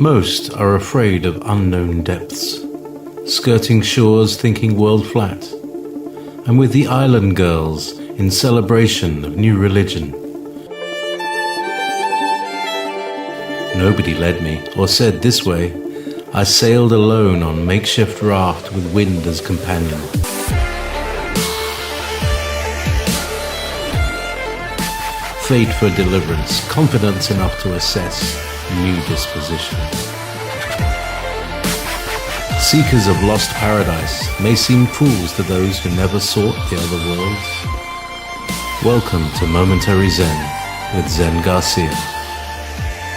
Most are afraid of unknown depths, skirting shores thinking world flat, and with the island girls in celebration of new religion. Nobody led me or said this way. I sailed alone on makeshift raft with wind as companion. Fate for deliverance, confidence enough to assess new disposition. Seekers of lost paradise may seem fools to those who never sought the other worlds. Welcome to Momentary Zen with Zen Garcia.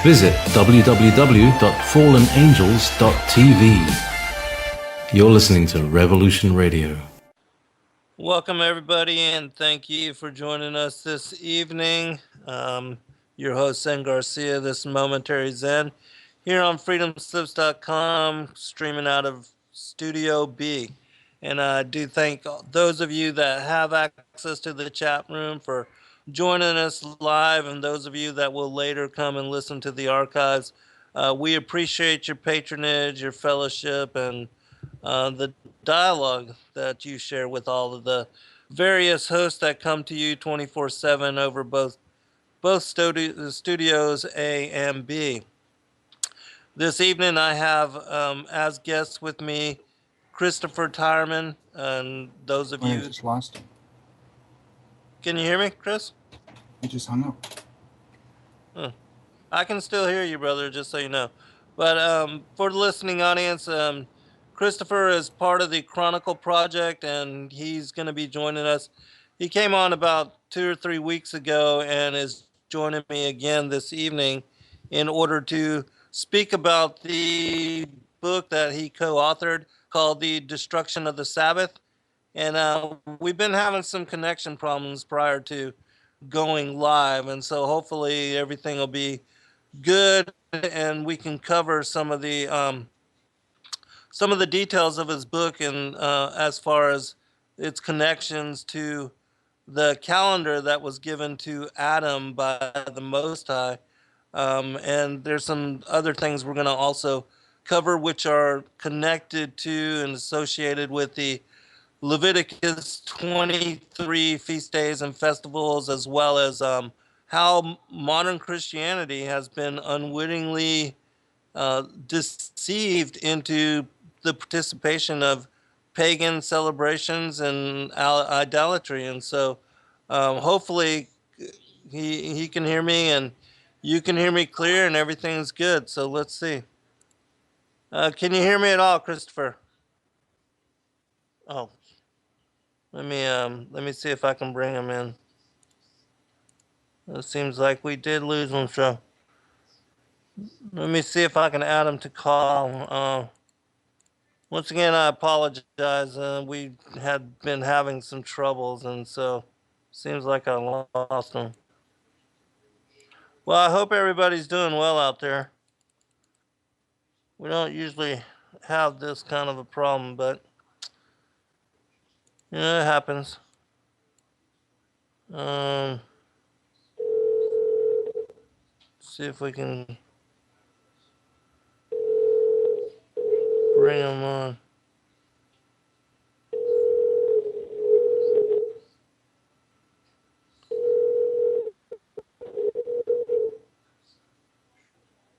Visit www.fallenangels.tv. You're listening to Revolution Radio. Welcome, everybody, and thank you for joining us this evening. Your host, Zen Garcia, this Momentary Zen, here on freedomslips.com, streaming out of Studio B. And I do thank those of you that have access to the chat room for joining us live, and those of you that will later come and listen to the archives. We appreciate your patronage, your fellowship, and the dialogue that you share with all of the various hosts that come to you 24/7 over both studios A and B. This evening I have as guests with me Christopher Tyreman, and those of you... I just lost him. Can you hear me, Chris? He just hung up. Huh. I can still hear you, brother, just so you know. But for the listening audience, Christopher is part of the Chronicle Project, and he's going to be joining us. He came on about 2 or 3 weeks ago and is joining me again this evening in order to speak about the book that he co-authored called The Destruction of the Sabbath. And we've been having some connection problems prior to going live, and so hopefully everything will be good and we can cover some of the details of his book, and as far as its connections to the calendar that was given to Adam by the Most High. And there's some other things we're going to also cover which are connected to and associated with the Leviticus 23 feast days and festivals, as well as how modern Christianity has been unwittingly deceived into the participation of pagan celebrations and idolatry. And so hopefully he can hear me and you can hear me clear and everything's good. So let's see. Can you hear me at all, Christopher? Oh. Let me see if I can bring him in. It seems like we did lose him, so let me see if I can add him to call. Once again, I apologize. We had been having some troubles, and so seems like I lost him. Well, I hope everybody's doing well out there. We don't usually have this kind of a problem, but you know, it happens. See if we can bring him on.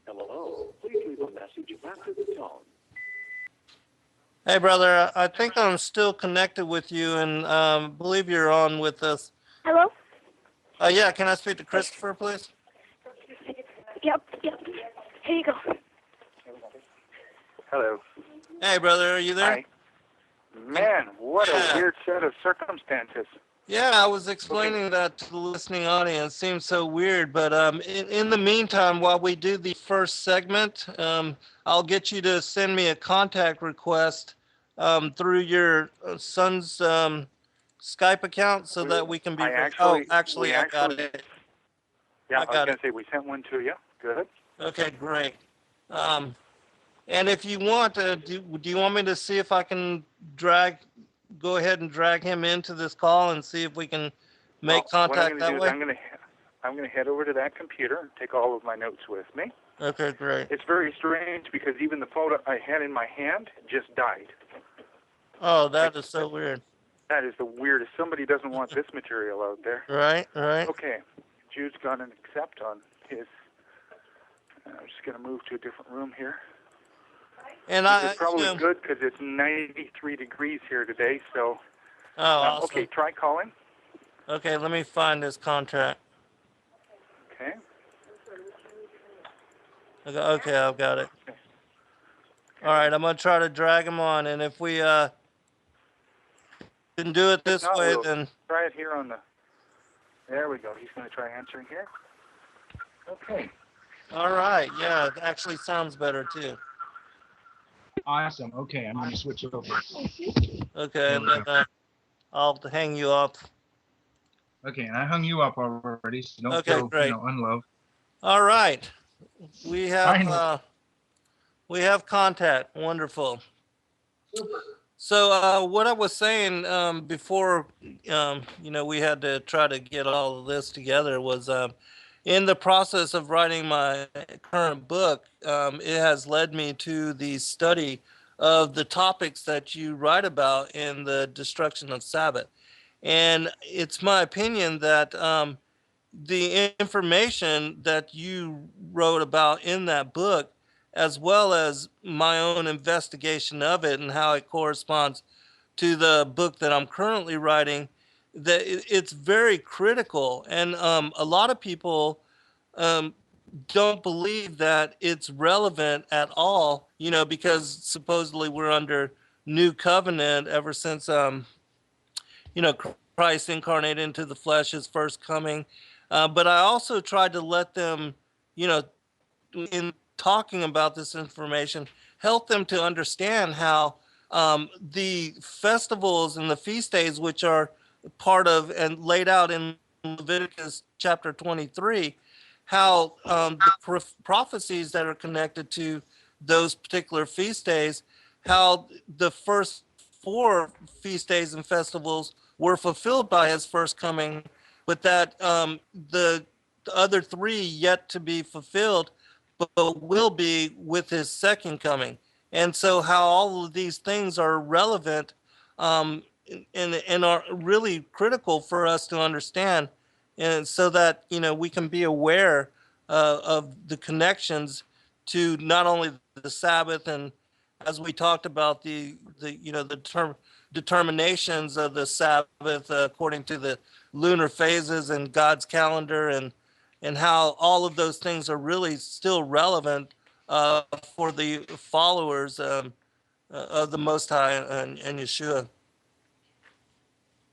Hello, please leave a message after the tone. Hey, brother, I think I'm still connected with you, and believe you're on with us. Hello? Yeah, can I speak to Christopher, please? Yep. Here you go. Hello. Hey, brother, are you there? Hi. Man, what a weird set of circumstances. Yeah, I was explaining that to the listening audience. Seems so weird, but in the meantime, while we do the first segment, I'll get you to send me a contact request through your son's Skype account so that we can be... I got it. Yeah, I was going to say, we sent one to you. Good. Okay, great. And if you want, do you want me to see if I can go ahead and drag him into this call and see if we can make contact that way? I'm going to head over to that computer and take all of my notes with me. Okay, great. It's very strange because even the phone I had in my hand just died. Oh, that is so weird. That is the weirdest. Somebody doesn't want this material out there. Right, right. Okay, Jude's got an accept on his. I'm just going to move to a different room here. And It's probably good because it's 93 degrees here today. So, awesome. Okay, try calling. Okay, let me find this contract. Okay. Okay, I've got it. All right, I'm gonna try to drag him on, and if we can do it this not, way, we'll then try it here on the. There we go. He's going to try answering here. Okay. all right. Yeah, it actually sounds better too. Awesome. Okay, I'm going to switch it over. Okay, and then I'll hang you up. Okay, and I hung you up already, so don't Okay, feel great. unloved. All right, we Finally. have contact. Wonderful. So what I was saying before, we had to try to get all of this together was in the process of writing my current book, it has led me to the study of the topics that you write about in the destruction of Sabbath. And it's my opinion that the information that you wrote about in that book, as well as my own investigation of it and how it corresponds to the book that I'm currently writing, that it's very critical. And a lot of people don't believe that it's relevant at all, because supposedly we're under new covenant ever since, Christ incarnated into the flesh, his first coming. But I also tried to let them, in talking about this information, help them to understand how the festivals and the feast days, which are part of and laid out in Leviticus chapter 23, how the prophecies that are connected to those particular feast days, how the first 4 feast days and festivals were fulfilled by his first coming, but that the other 3 yet to be fulfilled, but will be with his second coming. And so how all of these things are relevant and are really critical for us to understand, and so that we can be aware of the connections to not only the Sabbath, and as we talked about the determinations of the Sabbath according to the lunar phases and God's calendar, and how all of those things are really still relevant for the followers of the Most High and Yeshua.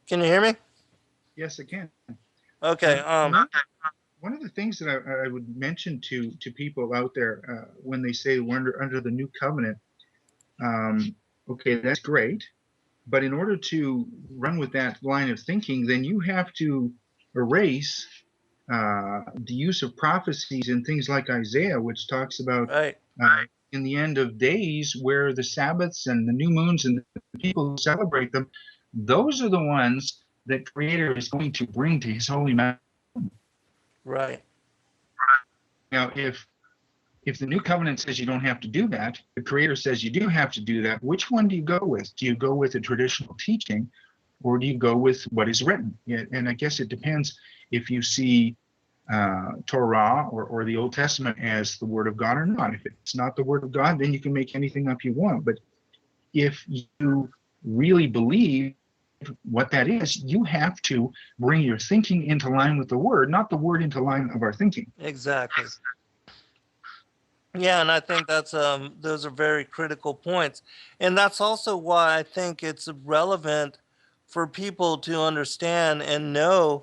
Can you hear me? Yes, I can. Okay. One of the things that I would mention to people out there when they say we're under the new covenant, okay, that's great. But in order to run with that line of thinking, then you have to erase the use of prophecies in things like Isaiah, which talks about Right. in the end of days where the Sabbaths and the new moons and the people who celebrate them, those are the ones that Creator is going to bring to His holy mountain. Right. Now, if the new covenant says you don't have to do that, the Creator says you do have to do that, which one do you go with? Do you go with a traditional teaching, or do you go with what is written? And I guess it depends if you see Torah or the Old Testament as the Word of God or not. If it's not the Word of God, then you can make anything up you want. But if you really believe what that is, you have to bring your thinking into line with the Word, not the Word into line of our thinking. Exactly. Yeah, and I think that's those are very critical points. And that's also why I think it's relevant for people to understand and know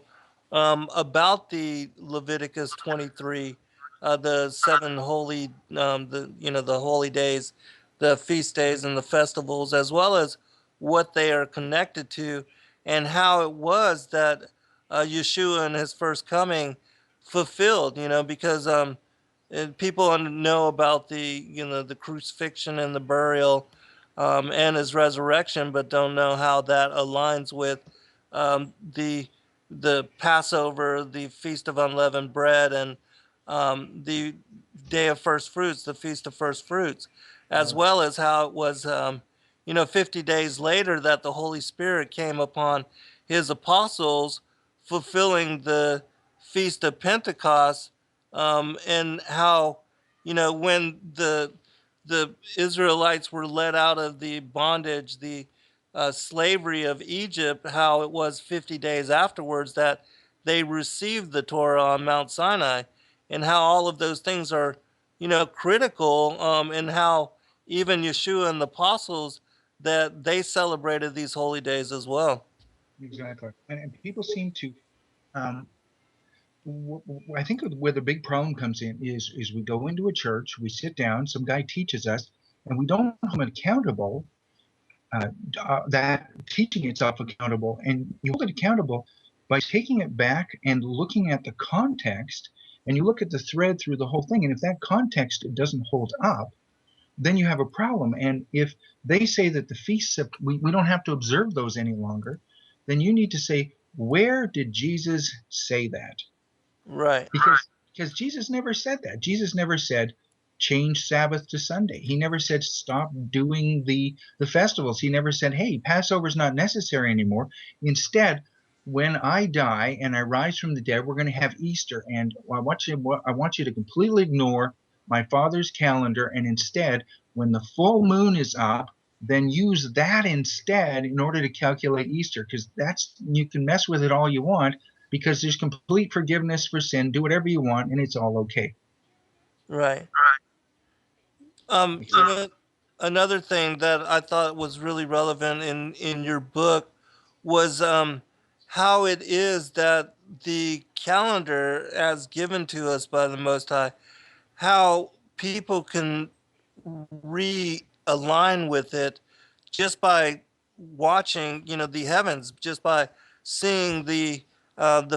about the Leviticus 23, the 7 holy the holy days, the feast days and the festivals, as well as what they are connected to, and how it was that Yeshua in his first coming fulfilled, because and people know about the crucifixion and the burial and his resurrection, but don't know how that aligns with the the Passover, the Feast of Unleavened Bread, and the Day of First Fruits, the Feast of First Fruits, as well as how it was, 50 days later that the Holy Spirit came upon his apostles, fulfilling the Feast of Pentecost, and how, when the Israelites were led out of the bondage, the slavery of Egypt, how it was 50 days afterwards that they received the Torah on Mount Sinai, and how all of those things are, critical, and how even Yeshua and the apostles, that they celebrated these holy days as well. Exactly. And people seem to, I think where the big problem comes in is we go into a church, we sit down, some guy teaches us, and we don't hold him accountable, that teaching itself accountable. And you hold it accountable by taking it back and looking at the context, and you look at the thread through the whole thing. And if that context doesn't hold up, then you have a problem. And if they say that the feasts, we don't have to observe those any longer, then you need to say, where did Jesus say that? Right. Because Jesus never said that. Jesus never said change Sabbath to Sunday. He never said stop doing the festivals. He never said, hey, Passover's not necessary anymore. Instead, when I die and I rise from the dead, we're going to have Easter. And I want you to completely ignore my Father's calendar, and instead, when the full moon is up, then use that instead in order to calculate Easter, because you can mess with it all you want, because there's complete forgiveness for sin. Do whatever you want, and it's all okay. Right. Another thing that I thought was really relevant in your book was how it is that the calendar, as given to us by the Most High, how people can realign with it just by watching, the heavens, just by seeing the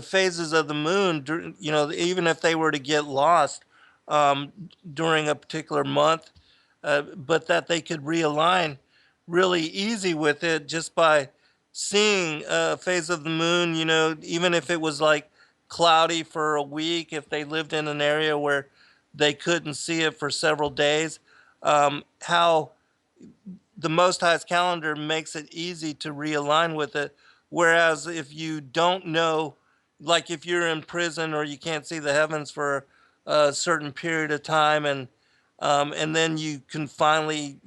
phases of the moon. Even if they were to get lost during a particular month, but that they could realign really easy with it just by seeing a phase of the moon. Even if it was like cloudy for a week, if they lived in an area where they couldn't see it for several days, how the Most High's calendar makes it easy to realign with it. Whereas if you don't know, like if you're in prison or you can't see the heavens for a certain period of time, and then you can finally,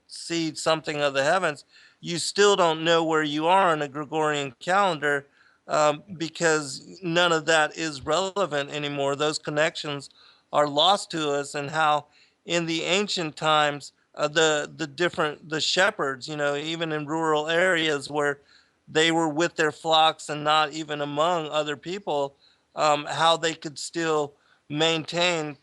see something of the heavens, you still don't know where you are in a Gregorian calendar, because none of that is relevant anymore. Those connections are lost to us, and how in the ancient times, the shepherds, even in rural areas where they were with their flocks and not even among other people, how they could still maintain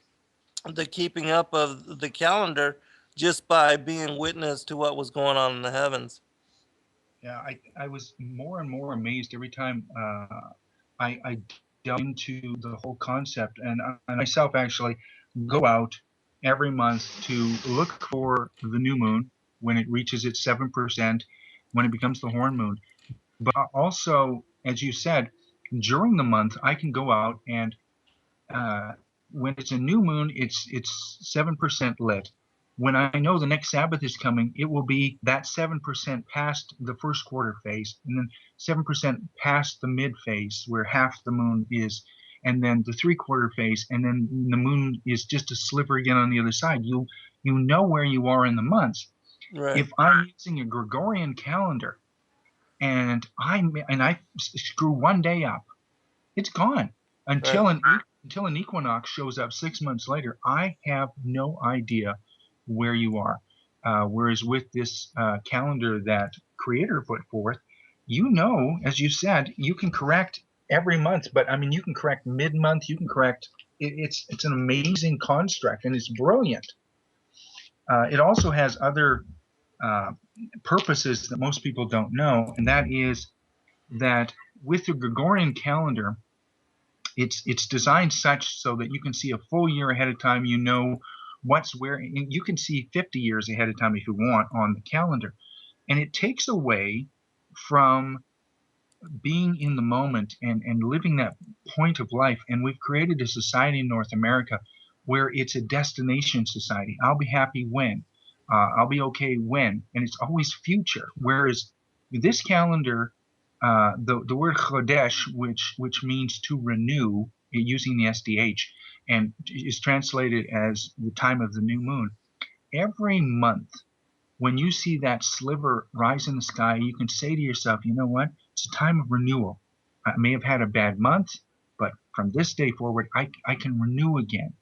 the keeping up of the calendar just by being witness to what was going on in the heavens. Yeah, I was more and more amazed every time I delve into the whole concept, and I myself actually go out every month to look for the new moon when it reaches its 7%, when it becomes the horn moon. But also, as you said, during the month I can go out and when it's a new moon, it's 7% lit. When I know the next Sabbath is coming, it will be that 7% past the first quarter phase, and then 7% past the mid phase where half the moon is, and then the 3/4 phase, and then the moon is just a sliver again on the other side. You know where you are in the months. Right. If I'm using a Gregorian calendar and I screw one day up, it's gone until an equinox shows up 6 months later. I have no idea where you are. Whereas with this calendar that Creator put forth, as you said, you can correct every month. But I mean, you can correct mid-month. You can correct. It's an amazing construct, and it's brilliant. It also has other purposes that most people don't know, and that is that with the Gregorian calendar, it's designed such so that you can see a full year ahead of time. You know what's where, and you can see 50 years ahead of time if you want on the calendar. And it takes away from being in the moment and living that point of life. And we've created a society in North America where it's a destination society. I'll be happy when, I'll be okay when, and it's always future. Whereas this calendar, the word chodesh, which means to renew, using the SDH, and is translated as the time of the new moon. Every month, when you see that sliver rise in the sky, you can say to yourself, you know what? It's a time of renewal. I may have had a bad month, but from this day forward, I can renew again.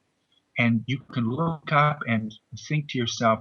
And you can look up and think to yourself,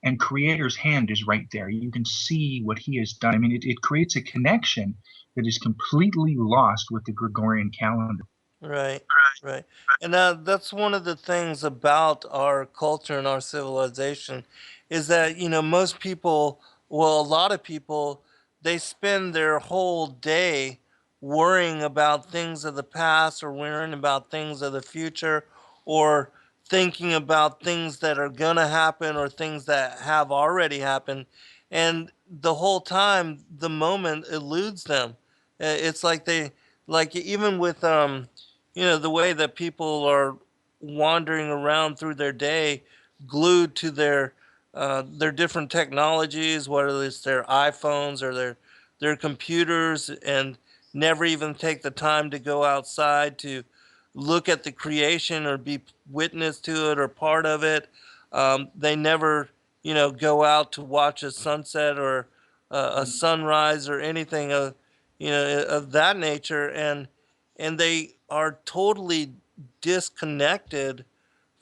and Creator's hand is right there. You can see what he has done. I mean, it creates a connection that is completely lost with the Gregorian calendar. Right, right. And that's one of the things about our culture and our civilization is that, most people, well, a lot of people, they spend their whole day worrying about things of the past or worrying about things of the future or thinking about things that are going to happen or things that have already happened. And the whole time, the moment eludes them. It's like like even with, the way that people are wandering around through their day, glued to their different technologies, whether it's their iPhones or their computers, and never even take the time to go outside to look at the creation or be witness to it or part of it. They never, go out to watch a sunset or a sunrise or anything of that nature, and they are totally disconnected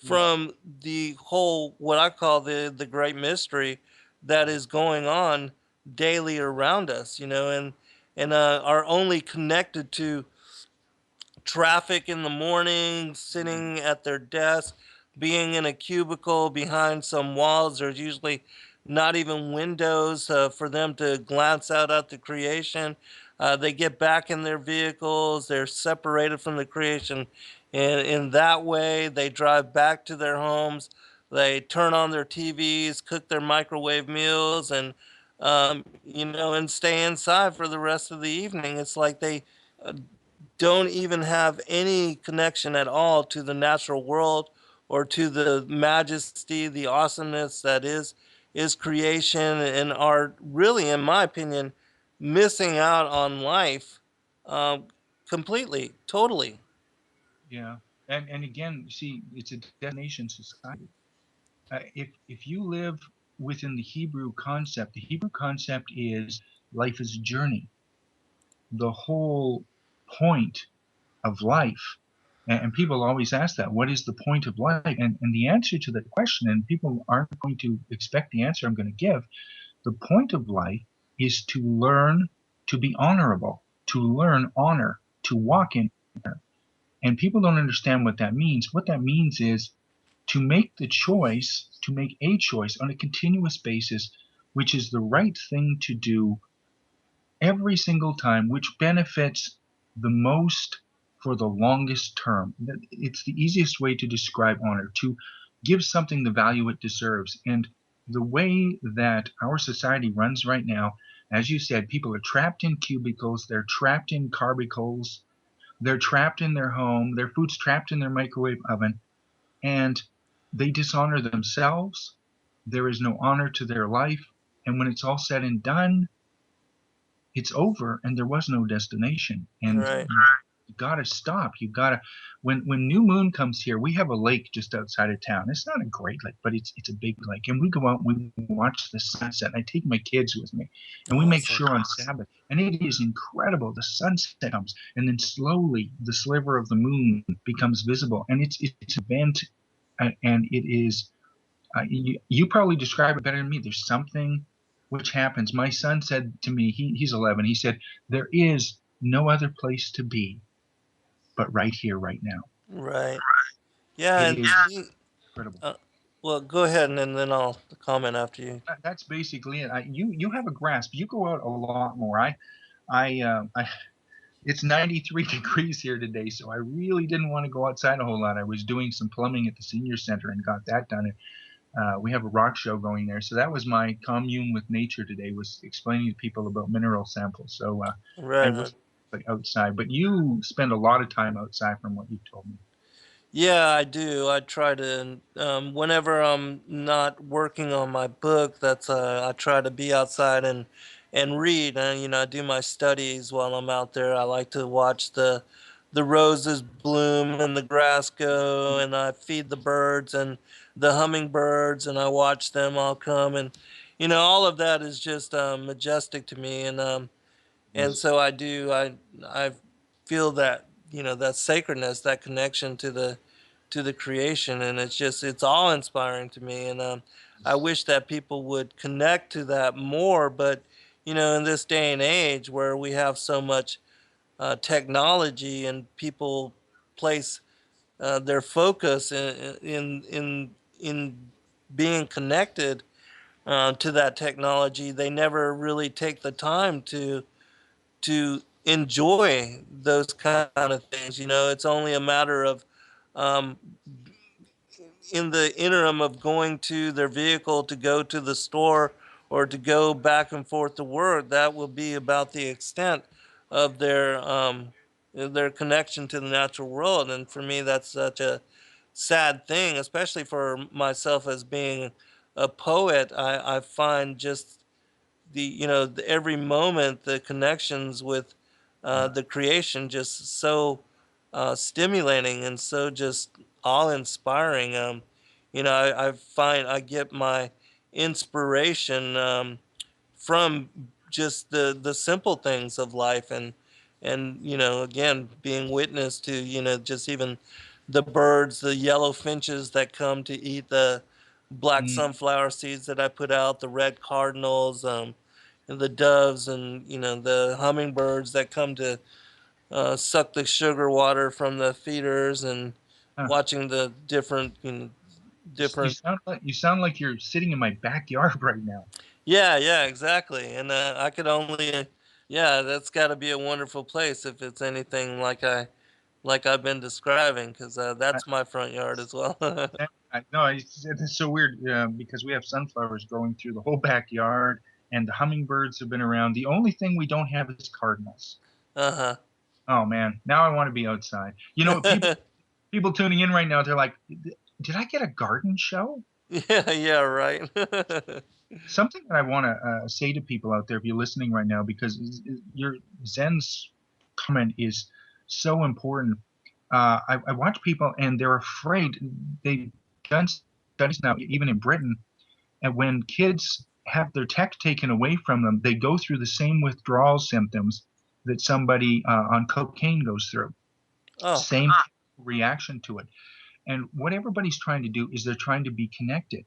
from the whole, what I call the great mystery that is going on daily around us, and are only connected to traffic in the morning, sitting at their desk, being in a cubicle behind some walls. There's usually not even windows for them to glance out at the creation. They get back in their vehicles, they're separated from the creation. And in that way, they drive back to their homes, they turn on their TVs, cook their microwave meals, and stay inside for the rest of the evening. It's like they uh, don't even have any connection at all to the natural world or to the majesty, the awesomeness that is creation, and are really, in my opinion, missing out on life um, completely, totally. Yeah. And again, see, it's a destination society. If you live within the Hebrew concept is life is a journey. The whole point of life, and people always ask that, what is the point of life? And the answer to that question, and people aren't going to expect the answer I'm going to give, the point of life is to learn to be honorable, to learn honor, to walk in honor. And people don't understand what that means. What that means is to make to make a choice on a continuous basis, which is the right thing to do every single time, which benefits the most for the longest term. It's the easiest way to describe honor, to give something the value it deserves. And the way that our society runs right now, as you said, people are trapped in cubicles, they're trapped in carbicles, they're trapped in their home, their food's trapped in their microwave oven, and they dishonor themselves. There is no honor to their life. And when it's all said and done, it's over and there was no destination. And Right. you gotta stop. You gotta when new moon comes here, we have a lake just outside of town. It's not a great lake, but it's a big lake. And we go out and we watch the sunset. And I take my kids with me. And we make Awesome. sure on Sabbath. And it is incredible. The sunset comes and then slowly the sliver of the moon becomes visible. And it's an event, and it is you probably describe it better than me. There's something which happens. My son said to me, he's 11, he said, there is no other place to be but right here, right now. Right. Yeah, It and is incredible. uh, well, go ahead, and then I'll comment after you. That's basically it. You have a grasp. You go out a lot more. I it's 93 degrees here today, so I really didn't want to go outside a whole lot. I was doing some plumbing at the senior center and got that done. We have a rock show going there. So that was my commune with nature today, was explaining to people about mineral samples. So I Right was on. outside, but you spend a lot of time outside from what you told me. Yeah, I do. I try to, whenever I'm not working on my book, I try to be outside and read. And I do my studies while I'm out there. I like to watch the roses bloom and the grass go, and I feed the birds and the hummingbirds, and I watch them all come, and all of that is just majestic to me, and so I do. I feel that that sacredness, that connection to the creation, and it's awe inspiring to me, and I wish that people would connect to that more. But in this day and age where we have so much technology and people place their focus in being connected to that technology, they never really take the time to enjoy those kind of things. It's only a matter of um, in the interim of going to their vehicle to go to the store or to go back and forth to work. That will be about the extent of their connection to the natural world. And for me, that's such a sad thing, especially for myself as being a poet. I find just every moment, the connections with the creation, just so stimulating and so just awe-inspiring. I find I get my inspiration from just the simple things of life, and again, being witness to just even the birds, the yellow finches that come to eat the black Mm. sunflower seeds that I put out, the red cardinals, and the doves, and the hummingbirds that come to suck the sugar water from the feeders, and Huh. watching the different You different. sound like you're sitting in my backyard right now. Yeah, exactly. And I could only, yeah, that's got to be a wonderful place if it's anything like I've been describing, because I, that's my front yard as well. no, it's so weird because we have sunflowers growing through the whole backyard, and the hummingbirds have been around. The only thing we don't have is cardinals. Uh-huh. Oh man, now I want to be outside. People tuning in right now, they're like, "Did I get a garden show?" Yeah, right. Something that I want to say to people out there, if you're listening right now, because your Zen's comment is so important. I watch people and they're afraid. They've done studies now, even in Britain, and when kids have their tech taken away from them, they go through the same withdrawal symptoms that somebody on cocaine goes through. Oh, Same reaction to it. And what everybody's trying to do is they're trying to be connected.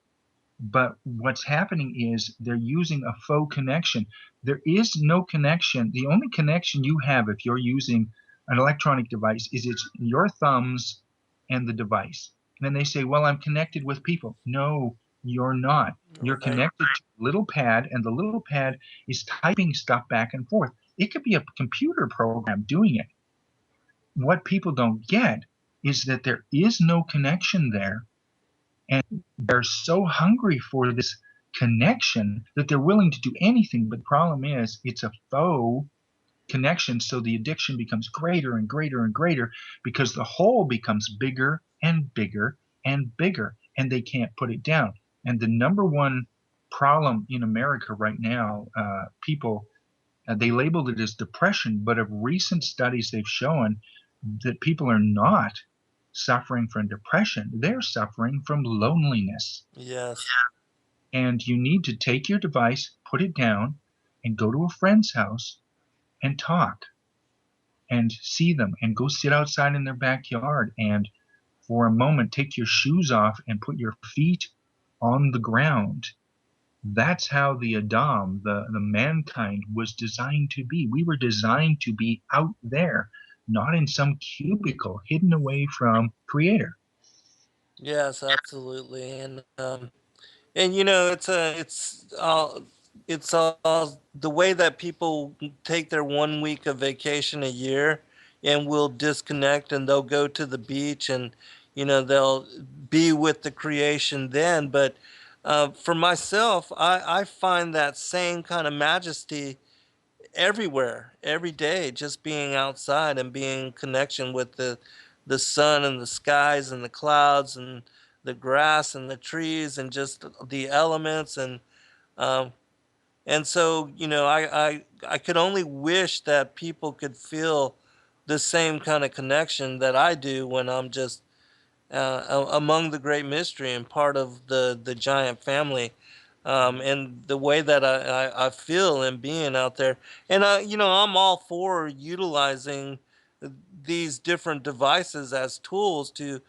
But what's happening is they're using a faux connection. There is no connection. The only connection you have if you're using an electronic device is it's your thumbs and the device. And then they say, well, I'm connected with people. No, you're not. You're right. connected to a little pad, and the little pad is typing stuff back and forth. It could be a computer program doing it. What people don't get is that there is no connection there, and they're so hungry for this connection that they're willing to do anything. But the problem is it's a faux connection, so the addiction becomes greater and greater and greater because the hole becomes bigger and bigger and bigger, and they can't put it down. And the number one problem in America right now, people they labeled it as depression, but of recent studies they've shown that people are not suffering from depression, they're suffering from loneliness. Yes. And you need to take your device, put it down, and go to a friend's house and talk and see them and go sit outside in their backyard and for a moment take your shoes off and put your feet on the ground. That's how the Adam, the mankind, was designed to be. We were designed to be out there, not in some cubicle hidden away from Creator. Yes, absolutely. And it's all the way that people take their 1 week of vacation a year and will disconnect, and they'll go to the beach, and they'll be with the creation then. But For myself, I find that same kind of majesty everywhere, every day, just being outside and being in connection with the sun and the skies and the clouds and the grass and the trees and just the elements um, and so, I could only wish that people could feel the same kind of connection that I do when I'm just among the great mystery and part of the giant family. And the way that I feel in being out there. And, I'm all for utilizing these different devices as tools to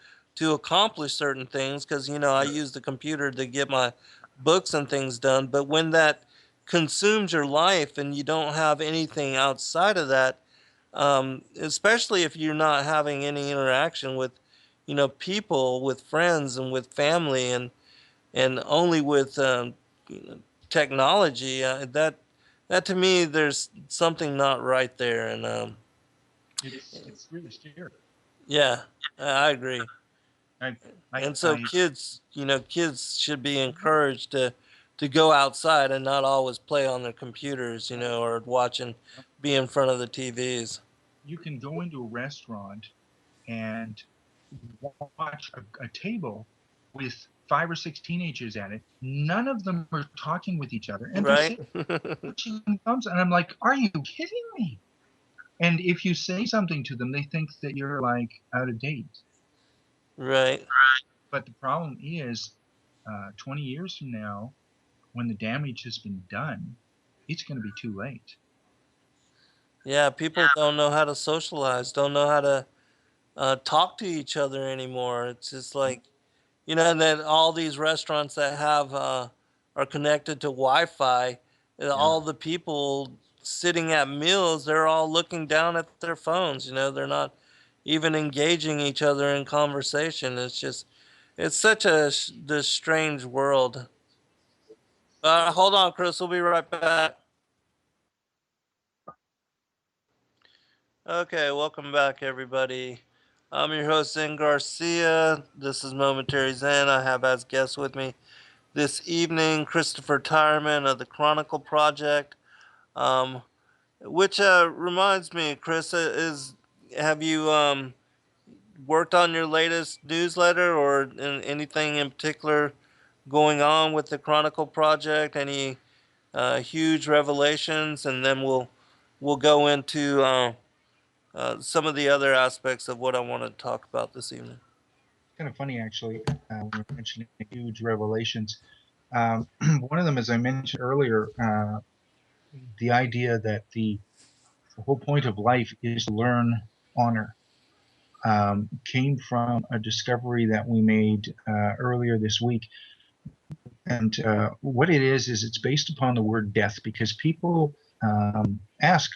accomplish certain things because, I use the computer to get my books and things done. But when that consumes your life and you don't have anything outside of that, especially if you're not having any interaction with, people, with friends and with family and only with you know, technology, that to me, there's something not right there. And It's really scary. yeah, I agree. I, And so I kids should be encouraged to go outside and not always play on their computers, or be in front of the TVs. You can go into a restaurant and watch a table with 5 or 6 teenagers at it. None of them are talking with each other, and they're Right? sitting thumbs. And I'm like, "Are you kidding me?" And if you say something to them, they think that you're like out of date. Right. But the problem is, 20 years from now, when the damage has been done, it's going to be too late. Yeah, people don't know how to socialize, don't know how to talk to each other anymore. It's just like, and then all these restaurants that have are connected to Wi-Fi, all the people sitting at meals, they're all looking down at their phones. They're not even engaging each other in conversation. It's such this strange world. Hold on, Chris. We'll be right back. Okay, welcome back, everybody. I'm your host, Zen Garcia. This is Momentary Zen. I have as guest with me this evening Christopher Tyreman of the Chronicle Project. Um, which reminds me, Chris, have you worked on your latest newsletter or anything in particular going on with the Chronicle Project? Any huge revelations? And then we'll go into some of the other aspects of what I want to talk about this evening. Kind of funny, actually, when you're mentioning huge revelations. One of them, as I mentioned earlier, the idea that the whole point of life is to learn honor, came from a discovery that we made earlier this week. And what it is it's based upon the word death, because people ask,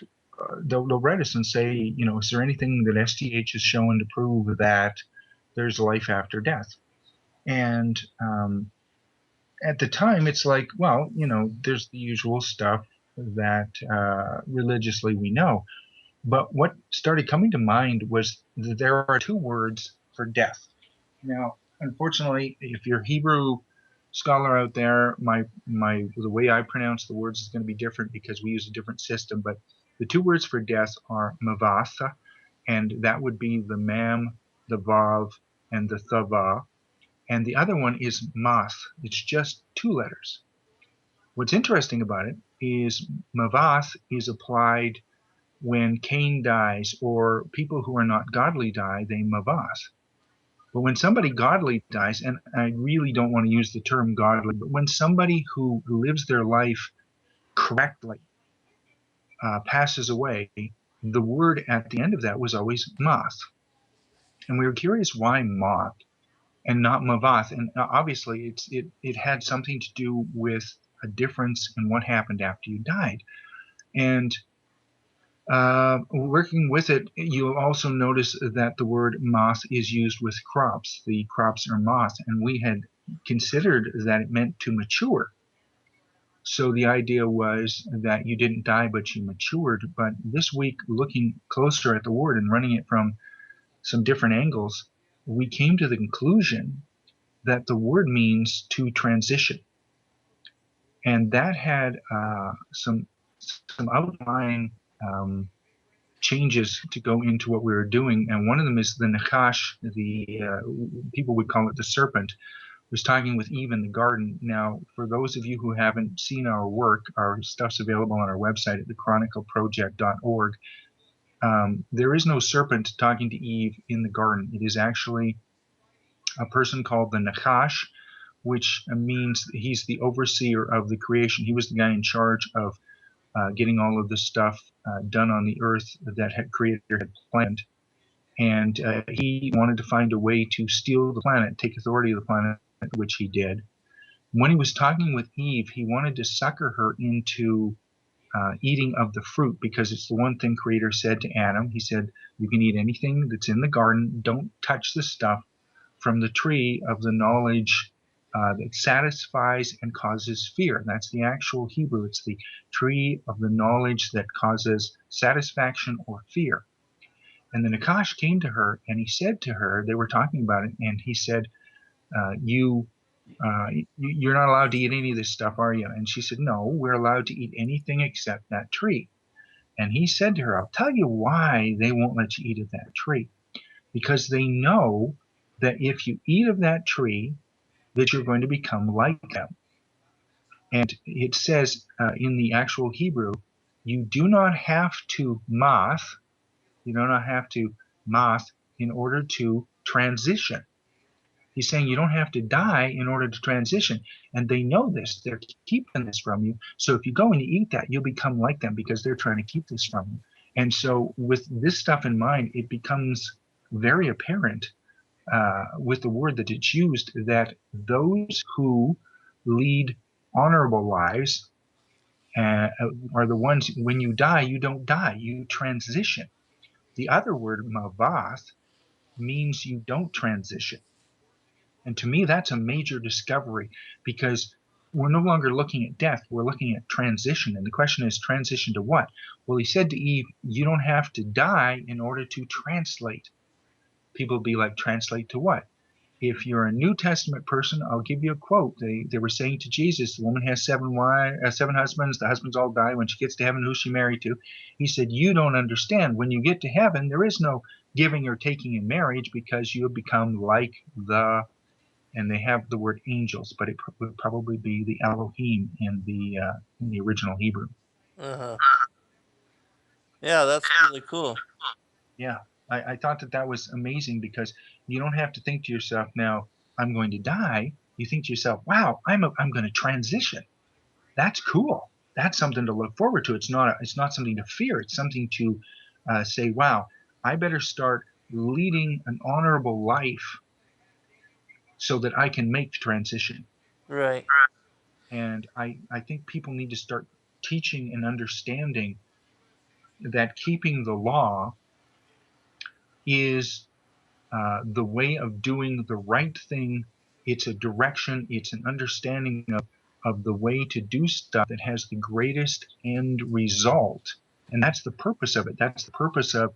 they'll write us and say, is there anything that STH has shown to prove that there's life after death? And at the time, it's like, well, there's the usual stuff that religiously we know. But what started coming to mind was that there are 2 words for death. Now, unfortunately, if you're a Hebrew scholar out there, the way I pronounce the words is going to be different because we use a different system. But the 2 words for death are mavasa, and that would be the mam, the vav, and the thava. And the other one is mas. It's just 2 letters. What's interesting about it is mavas is applied when Cain dies, or people who are not godly die, they mavas. But when somebody godly dies, and I really don't want to use the term godly, but when somebody who lives their life correctly passes away, the word at the end of that was always math. And we were curious why math and not mavath. And obviously it had something to do with a difference in what happened after you died. And working with it, you'll also notice that the word moth is used with crops. The crops are moth, and we had considered that it meant to mature. So the idea was that you didn't die, but you matured. But this week, looking closer at the word and running it from some different angles, we came to the conclusion that the word means to transition. And that had some outlying changes to go into what we were doing. And one of them is the Nakash, people would call it the serpent, was talking with Eve in the garden. Now, for those of you who haven't seen our work, our stuff's available on our website at thechronicleproject.org. There is no serpent talking to Eve in the garden. It is actually a person called the Nakash, which means he's the overseer of the creation. He was the guy in charge of getting all of the stuff done on the earth that Creator had planned. And he wanted to find a way to steal the planet, take authority of the planet, which he did. When he was talking with Eve, he wanted to sucker her into eating of the fruit, because it's the one thing Creator said to Adam. He said, you can eat anything that's in the garden. Don't touch the stuff from the tree of the knowledge that satisfies and causes fear. That's the actual Hebrew. It's the tree of the knowledge that causes satisfaction or fear. And then Nakash came to her and he said to her, they were talking about it, and he said, you're not allowed to eat any of this stuff, are you? And she said, no, we're allowed to eat anything except that tree. And he said to her, I'll tell you why they won't let you eat of that tree. Because they know that if you eat of that tree, that you're going to become like them. And it says in the actual Hebrew, you do not have to math, you do not have to math in order to transition. He's saying you don't have to die in order to transition. And they know this. They're keeping this from you. So if you go and you eat that, you'll become like them, because they're trying to keep this from you. And so with this stuff in mind, it becomes very apparent with the word that it's used, that those who lead honorable lives are the ones, when you die, you don't die, you transition. The other word, mavath, means you don't transition. And to me, that's a major discovery, because we're no longer looking at death, we're looking at transition. And the question is, transition to what? Well, he said to Eve, you don't have to die in order to translate. People be like, translate to what? If you're a New Testament person, I'll give you a quote. They were saying to Jesus, the woman has seven husbands, the husbands all die. When she gets to heaven, who's she married to? He said, you don't understand. When you get to heaven, there is no giving or taking in marriage, because you have become like and they have the word angels, but it would probably be the Elohim in the original Hebrew. Uh-huh. Yeah, that's really cool. Yeah, I thought that was amazing, because you don't have to think to yourself, now I'm going to die. You think to yourself, wow, I'm going to transition. That's cool. That's something to look forward to. It's not something to fear. It's something to say, wow, I better start leading an honorable life so that I can make the transition. Right. And I think people need to start teaching and understanding that keeping the law is the way of doing the right thing. It's a direction, it's an understanding of the way to do stuff that has the greatest end result. And that's the purpose of it. That's the purpose of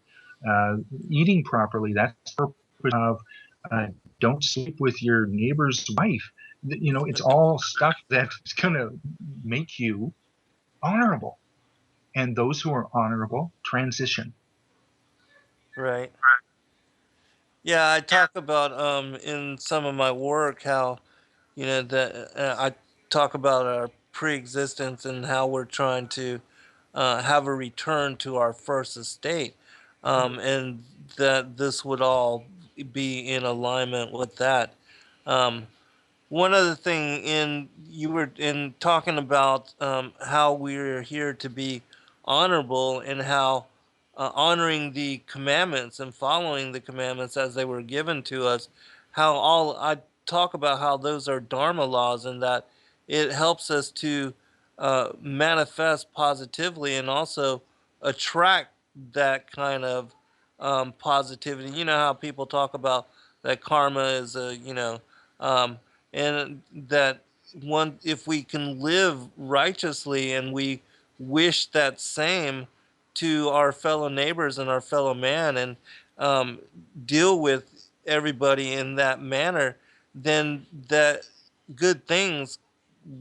eating properly. That's the purpose of don't sleep with your neighbor's wife. You know, it's all stuff that's going to make you honorable. And those who are honorable transition. Right. Yeah, I talk about in some of my work how, that I talk about our pre-existence and how we're trying to have a return to our first estate, and that this would all be in alignment with that. Um, One other thing, you were in talking about how we're here to be honorable, and how honoring the commandments and following the commandments as they were given to us, how all I talk about how those are dharma laws, and that it helps us to manifest positively and also attract that kind of positivity. You know how people talk about that karma is um, and that one, if we can live righteously and we wish that same to our fellow neighbors and our fellow man, and um, deal with everybody in that manner, then that good things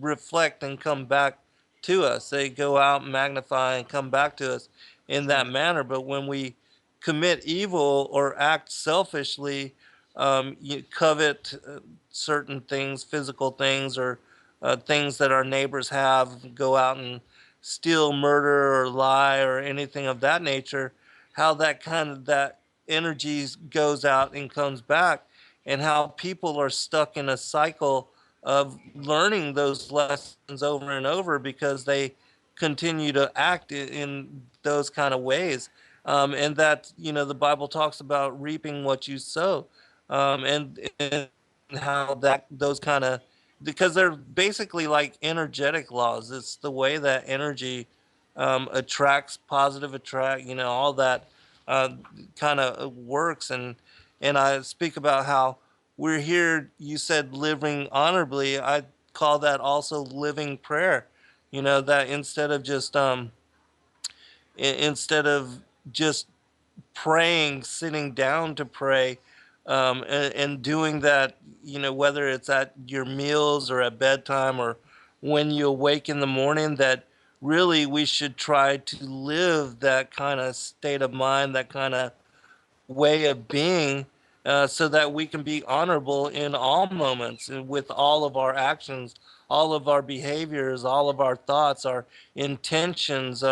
reflect and come back to us. They go out and magnify and come back to us in that manner. But when we commit evil or act selfishly, you covet certain things, physical things, or things that our neighbors have, go out and steal, murder, or lie, or anything of that nature, how that energy goes out and comes back, and how people are stuck in a cycle of learning those lessons over and over because they continue to act in those kind of ways. And that, the Bible talks about reaping what you sow. And how that, those kind of, because they're basically like energetic laws. It's the way that energy attracts, positive attract, all that uh, kind of works. And I speak about how we're here. You said living honorably. I call that also living prayer. That instead of just praying, sitting down to pray, and doing that, whether it's at your meals or at bedtime or when you awake in the morning, that really we should try to live that kind of state of mind, that kind of way of being, so that we can be honorable in all moments and with all of our actions, all of our behaviors, all of our thoughts, our intentions,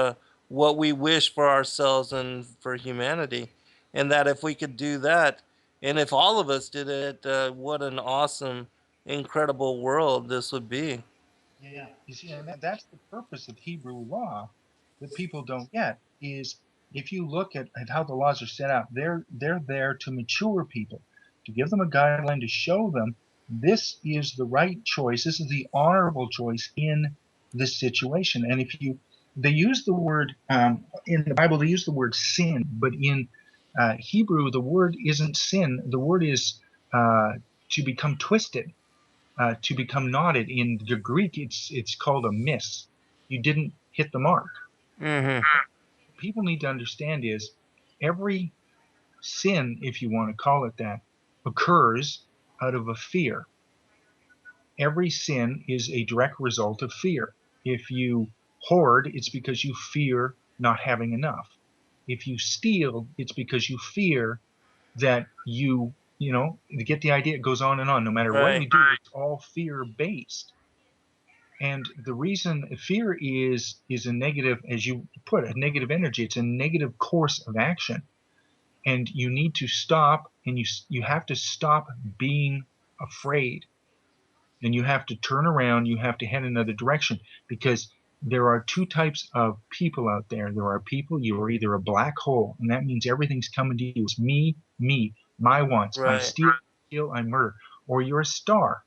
what we wish for ourselves and for humanity. And that if we could do that, and if all of us did it, what an awesome, incredible world this would be. Yeah, you see, and that's the purpose of Hebrew law that people don't get is if you look at how the laws are set out, they're there to mature people, to give them a guideline to show them this is the right choice, this is the honorable choice in this situation. And if you, they use the word in the Bible, they use the word sin, but in Hebrew, the word isn't sin. The word is to become twisted, to become knotted. In the Greek, it's called a miss. You didn't hit the mark. Mm-hmm. People need to understand is every sin, if you want to call it that, occurs out of a fear. Every sin is a direct result of fear. If you hoard, it's because you fear not having enough. If you steal, it's because you fear that you get the idea. It goes on and on. No matter what Right. you do, it's all fear based. And the reason fear is a negative, as you put, a negative energy. It's a negative course of action, and you need to stop. And you have to stop being afraid, and you have to turn around. You have to head another direction, because there are two types of people out there. There are people, you are either a black hole, and that means everything's coming to you. It's me, my wants. I Right. steal, kill, I murder. Or you're a star,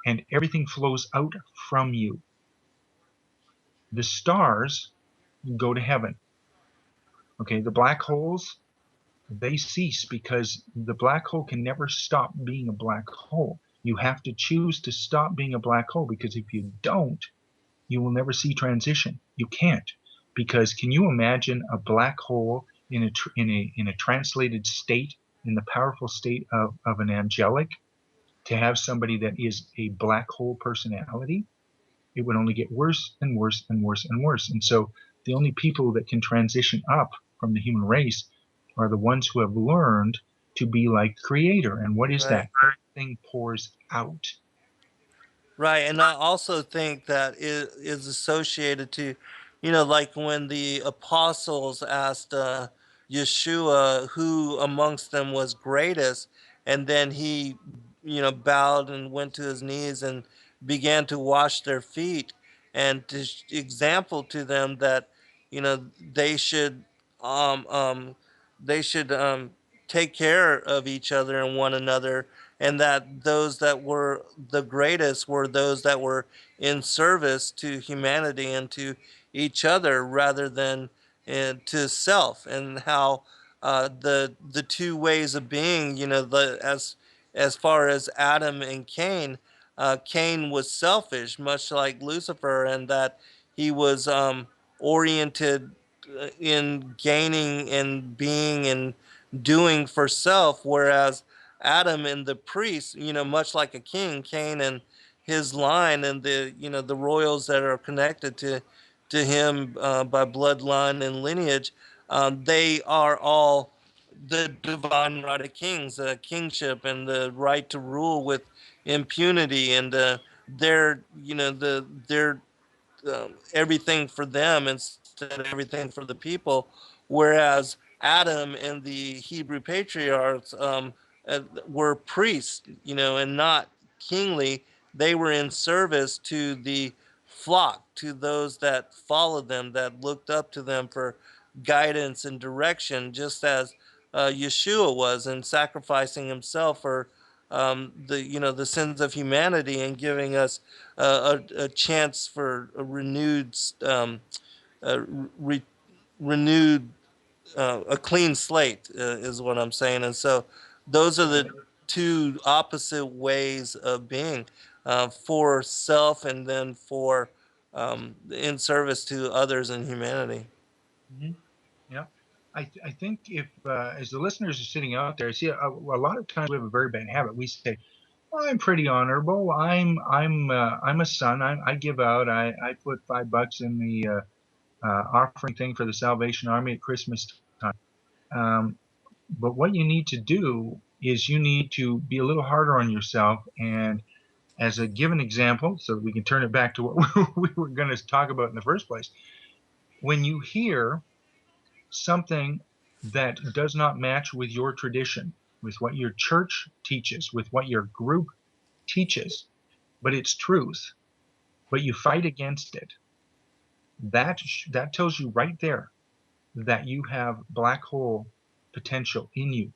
and everything flows out from you. The stars go to heaven. Okay, the black holes, they cease because the black hole can never stop being a black hole. You have to choose to stop being a black hole, because if you don't, you will never see transition. You can't, because can you imagine a black hole in a translated state, in the powerful state of an angelic, to have somebody that is a black hole personality? It would only get worse and worse and worse and worse. And so the only people that can transition up from the human race are the ones who have learned to be like Creator. And what is Right. that? Everything pours out. Right, and I also think that it is associated to, like when the apostles asked Yeshua who amongst them was greatest, and then he, bowed and went to his knees and began to wash their feet, and to example to them that, they should, um, um, they should take care of each other and one another, and that those that were the greatest were those that were in service to humanity and to each other rather than to self. And how the two ways of being, as far as Adam and Cain, Cain was selfish, much like Lucifer, and that he was oriented in gaining and being and doing for self, whereas Adam and the priests, much like a king, Cain and his line, and the royals that are connected to him by bloodline and lineage, they are all the divine right of kings, kingship, and the right to rule with impunity, and their everything for them instead of everything for the people. Whereas Adam and the Hebrew patriarchs were priests, and not kingly. They were in service to the flock, to those that followed them, that looked up to them for guidance and direction, just as Yeshua was in sacrificing himself for the sins of humanity and giving us a chance for a uh, re, renewed a clean slate is what I'm saying. And so those are the two opposite ways of being, for self and then for in service to others in humanity. Mm-hmm. Yeah. I think if, as the listeners are sitting out there, see, a lot of times we have a very bad habit. We say, well, I'm pretty honorable. I'm a son. I give out. I put $5 in the offering thing for the Salvation Army at Christmas time. But what you need to do is you need to be a little harder on yourself. And as a given example, so we can turn it back to what we were going to talk about in the first place, when you hear something that does not match with your tradition, with what your church teaches, with what your group teaches, but it's truth, but you fight against it, that tells you right there that you have black hole potential in you.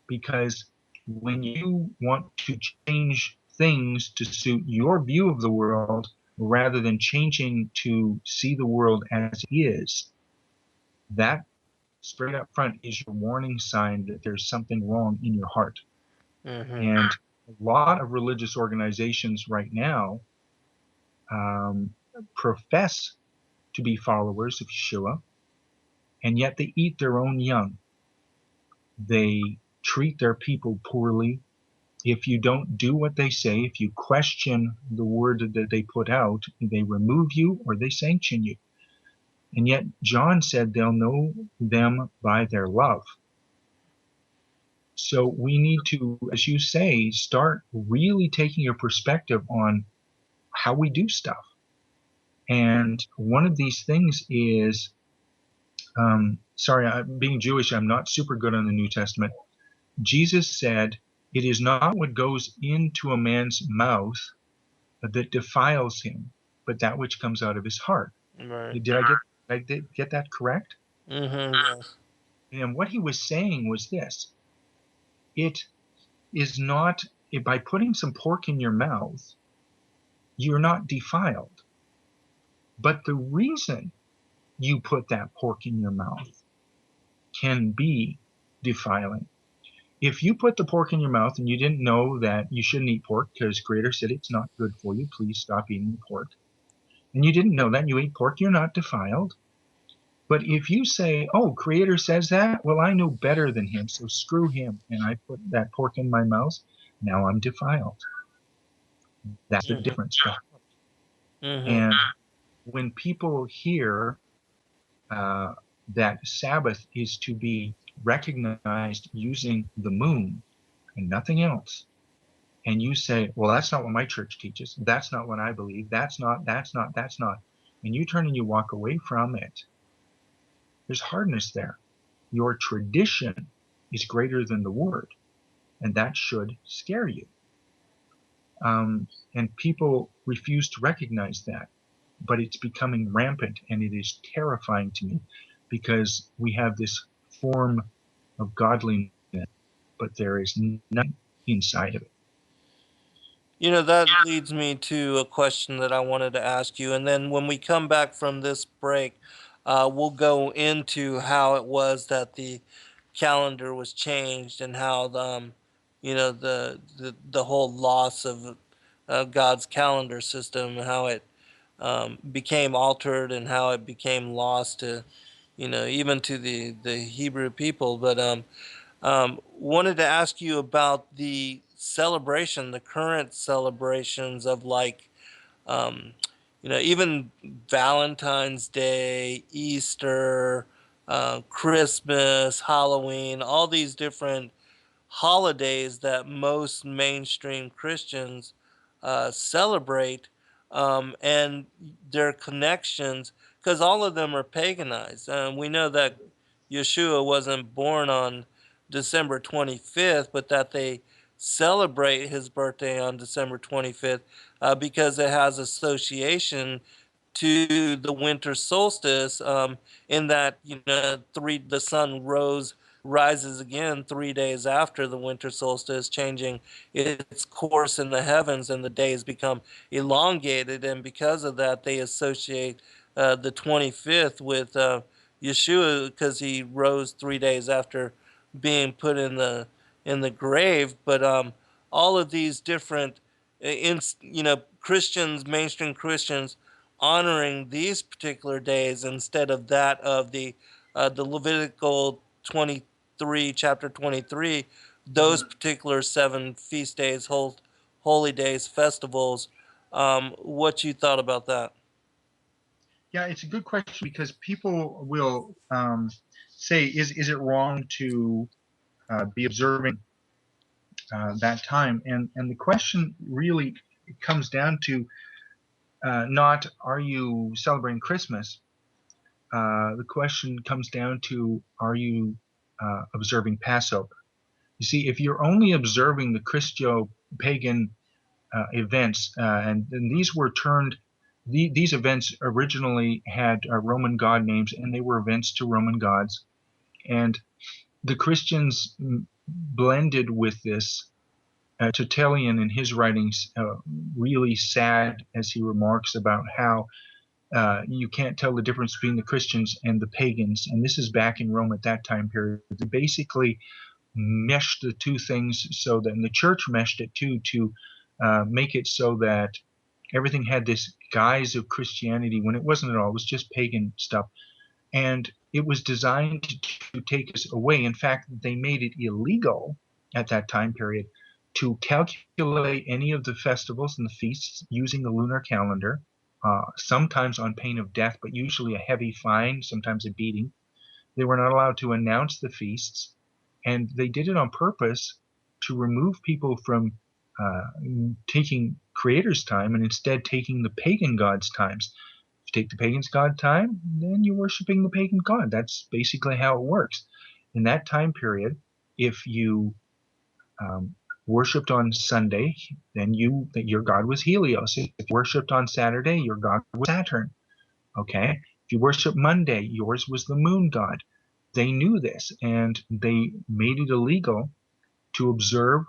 Because when you want to change things to suit your view of the world rather than changing to see the world as it is, that straight up front is your warning sign that there's something wrong in your heart. Mm-hmm. And a lot of religious organizations right now profess to be followers of Yeshua, and yet they eat their own young. They treat their people poorly. If you don't do what they say, if you question the word that they put out, they remove you or they sanction you. And yet John said they'll know them by their love. So we need to, as you say, start really taking a perspective on how we do stuff. And one of these things is, being Jewish, I'm not super good on the New Testament. Jesus said, it is not what goes into a man's mouth that defiles him, but that which comes out of his heart. Right. Did I get that correct? Mm-hmm. Yes. And what he was saying was this: it is not, by putting some pork in your mouth, you're not defiled. But the reason you put that pork in your mouth can be defiling. If you put the pork in your mouth and you didn't know that you shouldn't eat pork because Creator said it's not good for you, please stop eating pork, and you didn't know that and you ate pork, you're not defiled. But if you say, oh, Creator says that, well, I know better than him, so screw him, and I put that pork in my mouth, now I'm defiled. That's the difference. Mm-hmm. And when people hear that Sabbath is to be recognized using the moon and nothing else, and you say, well, that's not what my church teaches, that's not what I believe, that's not, and you turn and you walk away from it, there's hardness there. Your tradition is greater than the word, and that should scare you. And people refuse to recognize that, but it's becoming rampant, and it is terrifying to me because we have this form of godliness, but there is nothing inside of it. That leads me to a question that I wanted to ask you. And then when we come back from this break, we'll go into how it was that the calendar was changed and how the whole loss of God's calendar system, how it became altered and how it became lost to, even to the Hebrew people. But Wanted to ask you about the celebration, the current celebrations of like, even Valentine's Day, Easter, Christmas, Halloween, all these different holidays that most mainstream Christians celebrate, and their connections, because all of them are paganized. We know that Yeshua wasn't born on December 25th, but that they celebrate his birthday on December 25th because it has association to the winter solstice, in that the sun rises again 3 days after the winter solstice, changing its course in the heavens, and the days become elongated. And because of that, they associate the 25th with Yeshua, because he rose 3 days after being put in the grave. But all of these different, Christians, mainstream Christians, honoring these particular days instead of that of the Levitical 23, chapter 23, those particular 7 feast days, holy days, festivals. What you thought about that? Yeah, it's a good question, because people will say, is it wrong to be observing that time? And the question really comes down to not, are you celebrating Christmas? The question comes down to, are you observing Passover? You see, if you're only observing the Christo-pagan events, and these were turned, these events originally had Roman god names, and they were events to Roman gods. And the Christians blended with this. Tertullian, in his writings, really sad as he remarks about how you can't tell the difference between the Christians and the pagans. And this is back in Rome at that time period. They basically meshed the two things, so that, and the church meshed it too, to make it so that everything had this guise of Christianity when it wasn't at all. It was just pagan stuff. And it was designed to take us away. In fact, they made it illegal at that time period to calculate any of the festivals and the feasts using the lunar calendar, sometimes on pain of death, but usually a heavy fine, sometimes a beating. They were not allowed to announce the feasts, and they did it on purpose to remove people from taking Creator's time, and instead taking the pagan god's times. If you take the pagan's god time, then you're worshiping the pagan god. That's basically how it works. In that time period, if you worshipped on Sunday, then your god was Helios. If you worshipped on Saturday, your god was Saturn. Okay? If you worship Monday, yours was the moon god. They knew this, and they made it illegal to observe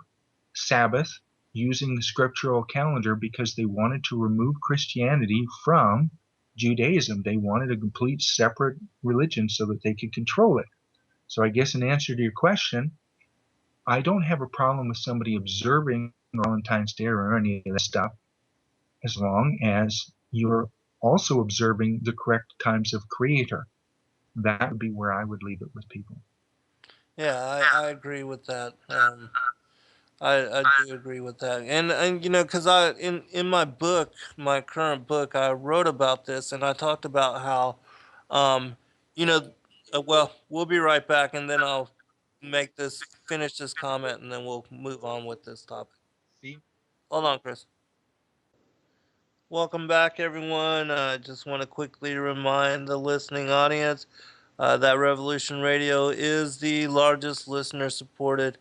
Sabbath using the scriptural calendar, because they wanted to remove Christianity from Judaism. They wanted a complete separate religion so that they could control it. So I guess in answer to your question, I don't have a problem with somebody observing Valentine's Day or any of that stuff, as long as you're also observing the correct times of Creator. That would be where I would leave it with people. Yeah, I agree with that. I do agree with that, and because in my book, my current book, I wrote about this, and I talked about how, um, you know, well, we'll be right back, and then I'll finish this comment, and then we'll move on with this topic. See? Hold on, Chris. Welcome back, everyone. I just want to quickly remind the listening audience that Revolution Radio is the largest listener-supported,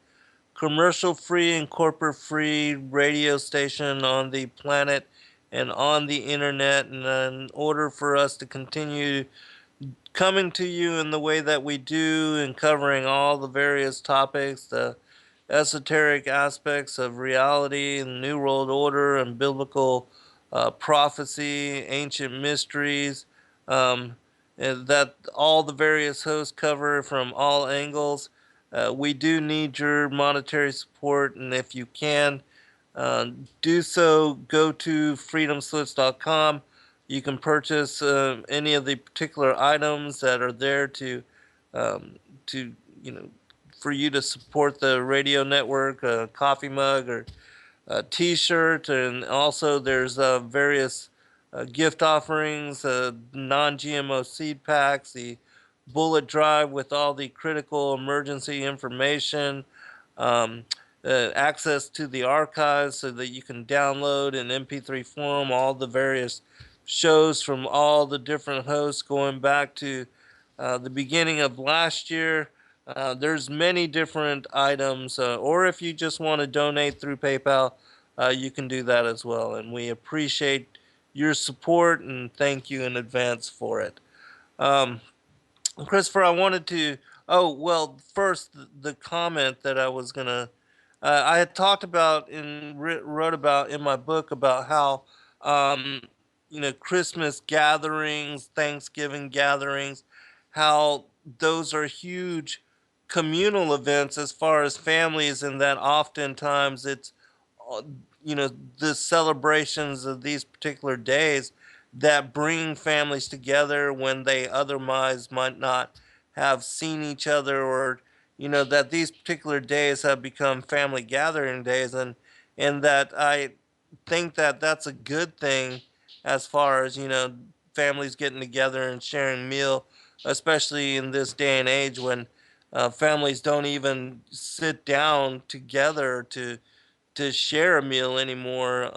commercial-free and corporate-free radio station on the planet and on the internet. And in order for us to continue coming to you in the way that we do, and covering all the various topics, the esoteric aspects of reality and New World Order and biblical prophecy, ancient mysteries, and that all the various hosts cover from all angles. We do need your monetary support, and if you can, do so. Go to freedomslips.com. You can purchase any of the particular items that are there to for you to support the radio network, a coffee mug or a T-shirt, and also there's various gift offerings, non-GMO seed packs, the bullet drive with all the critical emergency information, um, access to the archives so that you can download in MP3 form all the various shows from all the different hosts going back to the beginning of last year. There's many different items, or if you just want to donate through PayPal, you can do that as well. And we appreciate your support and thank you in advance for it. Um, Christopher, I wanted to. Oh, well, first, the comment that I was going to. I had talked about and wrote about in my book about how, um, Christmas gatherings, Thanksgiving gatherings, how those are huge communal events as far as families, and that oftentimes it's, uh, the celebrations of these particular days that bring families together when they otherwise might not have seen each other, or that these particular days have become family gathering days, and that I think that that's a good thing as far as families getting together and sharing meal, especially in this day and age when families don't even sit down together to share a meal anymore,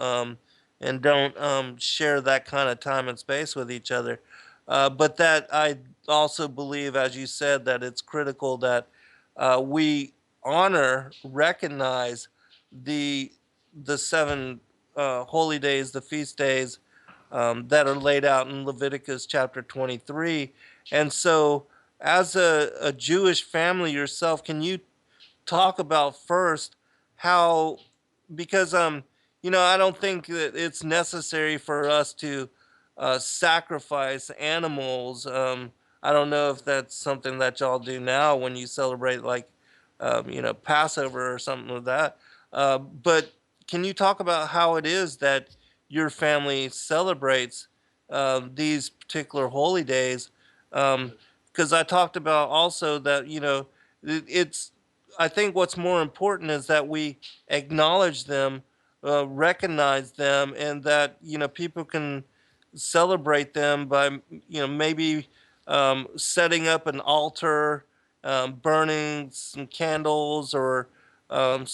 and don't share that kind of time and space with each other. But that I also believe, as you said, that it's critical that we honor, recognize the seven holy days, the feast days that are laid out in Leviticus chapter 23. And so, as a Jewish family yourself, can you talk about first how, because I don't think that it's necessary for us to sacrifice animals. I don't know if that's something that y'all do now when you celebrate, like Passover or something like that. But can you talk about how it is that your family celebrates these particular holy days? Because I talked about also that it's, I think what's more important is that we acknowledge them, recognize them, and that people can celebrate them by maybe setting up an altar, burning some candles, or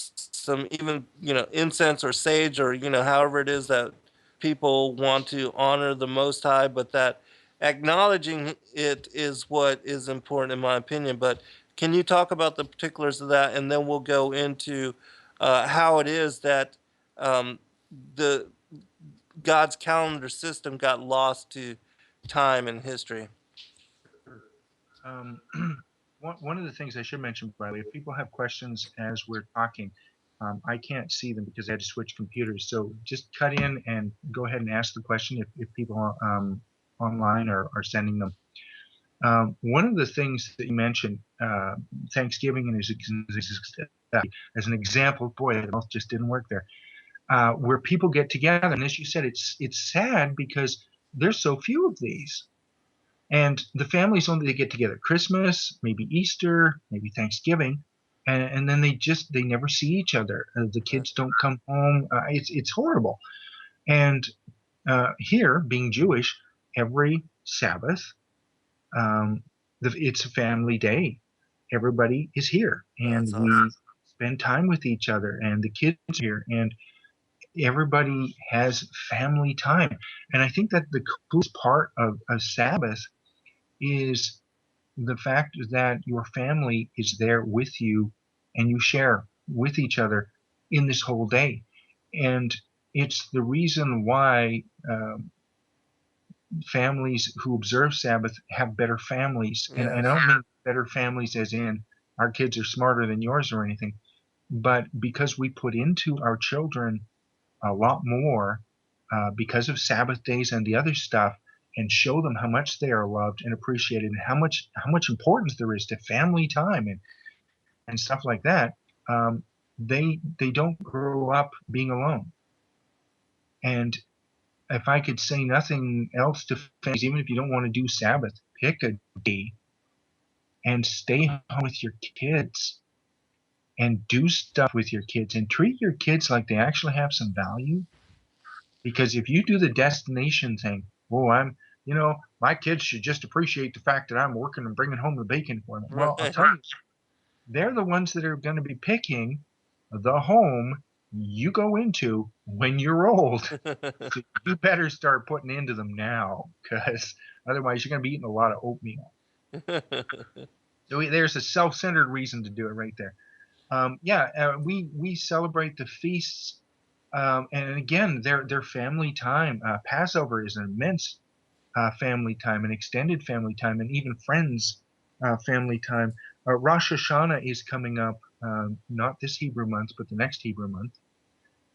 some even incense or sage, or however it is that people want to honor the Most High, but that acknowledging it is what is important in my opinion. But can you talk about the particulars of that, and then we'll go into how it is that the God's calendar system got lost to time and history? Um, one of the things I should mention, by the way, if people have questions as we're talking, I can't see them because I had to switch computers. So just cut in and go ahead and ask the question if people online are sending them. One of the things that you mentioned, Thanksgiving, and as an example, boy, it just didn't work there. Where people get together, and as you said, it's sad because there's so few of these. And the families only get together Christmas, maybe Easter, maybe Thanksgiving, and then they never see each other. The kids don't come home. It's horrible. And here, being Jewish, every Sabbath, it's a family day. Everybody is here, and That's we awesome. spend time with each other, and the kids are here, and everybody has family time. And I think that the coolest part of Sabbath is the fact that your family is there with you and you share with each other in this whole day. And it's the reason why families who observe Sabbath have better families. And I Yes. don't mean better families as in our kids are smarter than yours or anything, but because we put into our children a lot more because of Sabbath days and the other stuff, and show them how much they are loved and appreciated, and how much importance there is to family time and stuff like that. They don't grow up being alone. And if I could say nothing else to families, even if you don't want to do Sabbath, pick a day and stay home with your kids and do stuff with your kids and treat your kids like they actually have some value. Because if you do the destination thing, oh, my kids should just appreciate the fact that I'm working and bringing home the bacon for them. Well, I'll tell you, they're the ones that are going to be picking the home you go into when you're old. So you better start putting into them now, because otherwise you're going to be eating a lot of oatmeal. So there's a self-centered reason to do it right there. We celebrate the feasts, and again, they're family time. Passover is an immense family time, an extended family time, and even friends family time. Rosh Hashanah is coming up, not this Hebrew month, but the next Hebrew month.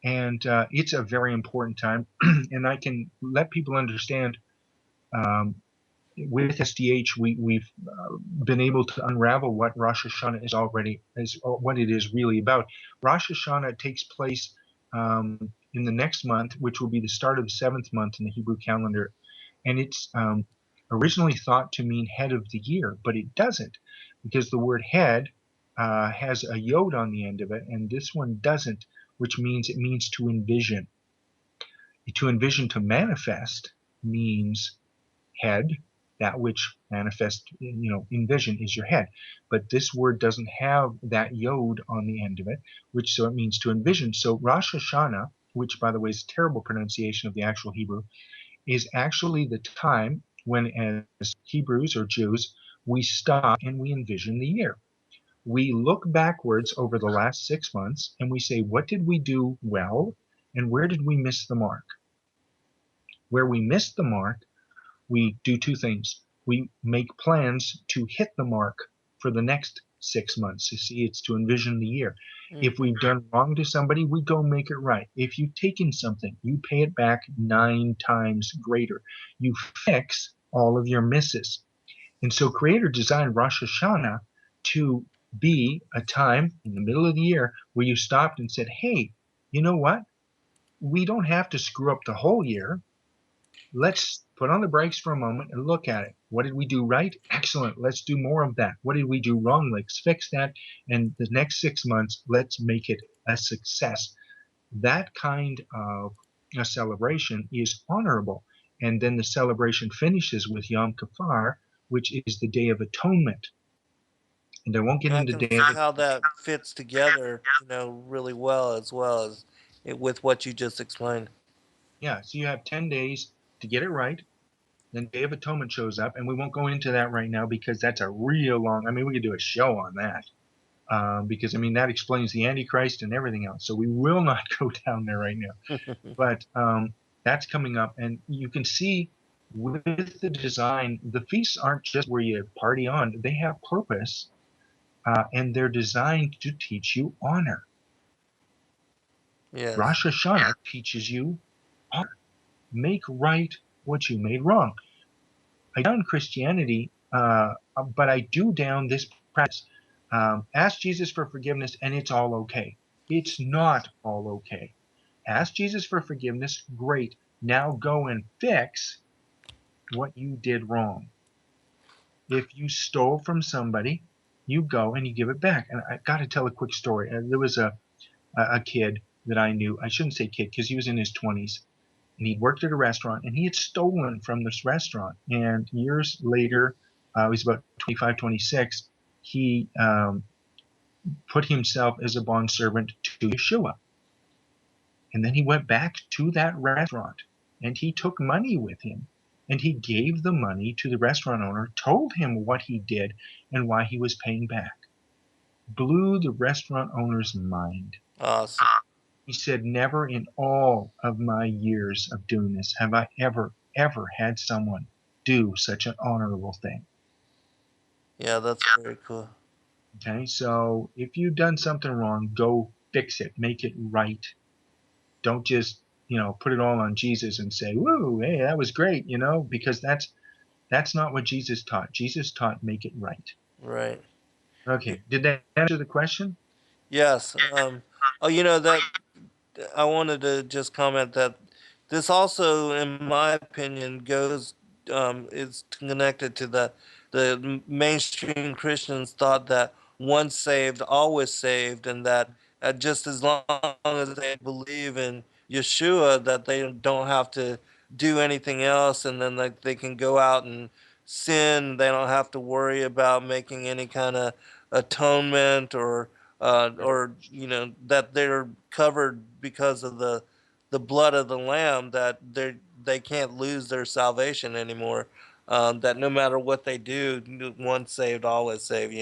And it's a very important time. And I can let people understand, with SDH, we've been able to unravel what Rosh Hashanah what it is really about. Rosh Hashanah takes place in the next month, which will be the start of the 7th month in the Hebrew calendar. And it's originally thought to mean head of the year, but it doesn't, because the word head has a yod on the end of it, and this one doesn't, which means it means to envision. To envision, to manifest, means head. That which manifests, envision is your head. But this word doesn't have that yod on the end of it, so it means to envision. So Rosh Hashanah, which by the way is a terrible pronunciation of the actual Hebrew, is actually the time when, as Hebrews or Jews, we stop and we envision the year. We look backwards over the last 6 months and we say, what did we do well and where did we miss the mark? Where we missed the mark, we do two things. We make plans to hit the mark for the next 6 months. You see, it's to envision the year. If we've done wrong to somebody, we go make it right. If you've taken something, you pay it back 9 times greater. You fix all of your misses. And so Creator designed Rosh Hashanah to be a time in the middle of the year where you stopped and said, hey, you know what? We don't have to screw up the whole year. Let's put on the brakes for a moment and look at it. What did we do right? Excellent. Let's do more of that. What did we do wrong? Let's fix that. And the next 6 months, let's make it a success. That kind of a celebration is honorable. And then the celebration finishes with Yom Kippur, which is the Day of Atonement. And I won't get into see how that fits together, really well as with what you just explained. Yeah, so you have 10 days to get it right. Then Day of Atonement shows up, and we won't go into that right now because that's a real long. We could do a show on that, because that explains the Antichrist and everything else. So we will not go down there right now. But that's coming up, and you can see with the design, the feasts aren't just where you party on; they have purpose, and they're designed to teach you honor. Yes. Rosh Hashanah teaches you honor. Make right what you made wrong. I down Christianity, but I do down this practice. Ask Jesus for forgiveness and it's all okay. It's not all okay. Ask Jesus for forgiveness, great. Now go and fix what you did wrong. If you stole from somebody, you go and you give it back. And I got to tell a quick story. There was a kid that I knew. I shouldn't say kid because he was in his 20s. And he'd worked at a restaurant, and he had stolen from this restaurant. And years later, he was about 25, 26, he put himself as a bondservant to Yeshua. And then he went back to that restaurant, and he took money with him. And he gave the money to the restaurant owner, told him what he did and why he was paying back. Blew the restaurant owner's mind. Awesome. He said, never in all of my years of doing this have I ever had someone do such an honorable thing. Yeah, that's very cool. Okay, so if you've done something wrong, go fix it. Make it right. Don't just, put it all on Jesus and say, woo, hey, that was great, because that's not what Jesus taught. Jesus taught make it right. Right. Okay, did that answer the question? Yes. That I wanted to just comment that this also, in my opinion, is connected to the mainstream Christians thought that once saved, always saved, and that just as long as they believe in Yeshua, that they don't have to do anything else, and then like they can go out and sin. They don't have to worry about making any kind of atonement, or that they're covered because of the blood of the Lamb, that they can't lose their salvation anymore. That no matter what they do, once saved, always saved.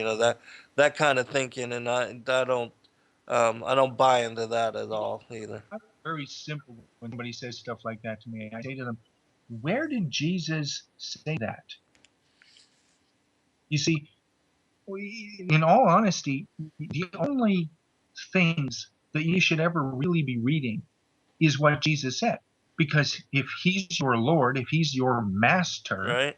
That kind of thinking, and I don't buy into that at all either. I'm very simple when somebody says stuff like that to me. I say to them, where did Jesus say that? You see, in all honesty, the only things that you should ever really be reading is what Jesus said. Because if he's your Lord, if he's your master, Right?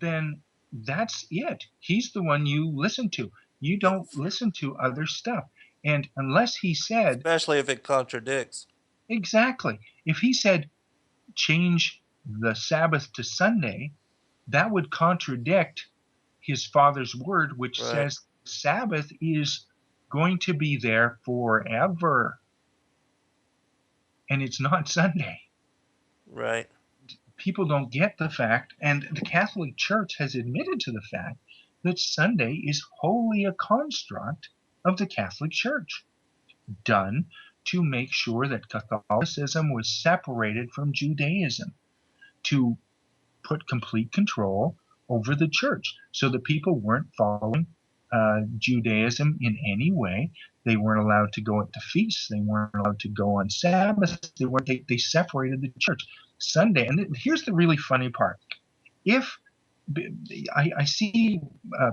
then that's it. He's the one you listen to. You don't listen to other stuff. And unless he said, Especially if it contradicts. exactly, if he said, change the Sabbath to Sunday, that would contradict his Father's word, which Right. says Sabbath is going to be there forever. And it's not Sunday. Right. People don't get the fact, and the Catholic Church has admitted to the fact that Sunday is wholly a construct of the Catholic Church, done to make sure that Catholicism was separated from Judaism, to put complete control over the church so that people weren't following Judaism in any way. They weren't allowed to go to feasts. They weren't allowed to go on Sabbath. They separated the church. Sunday, and here's the really funny part. If I see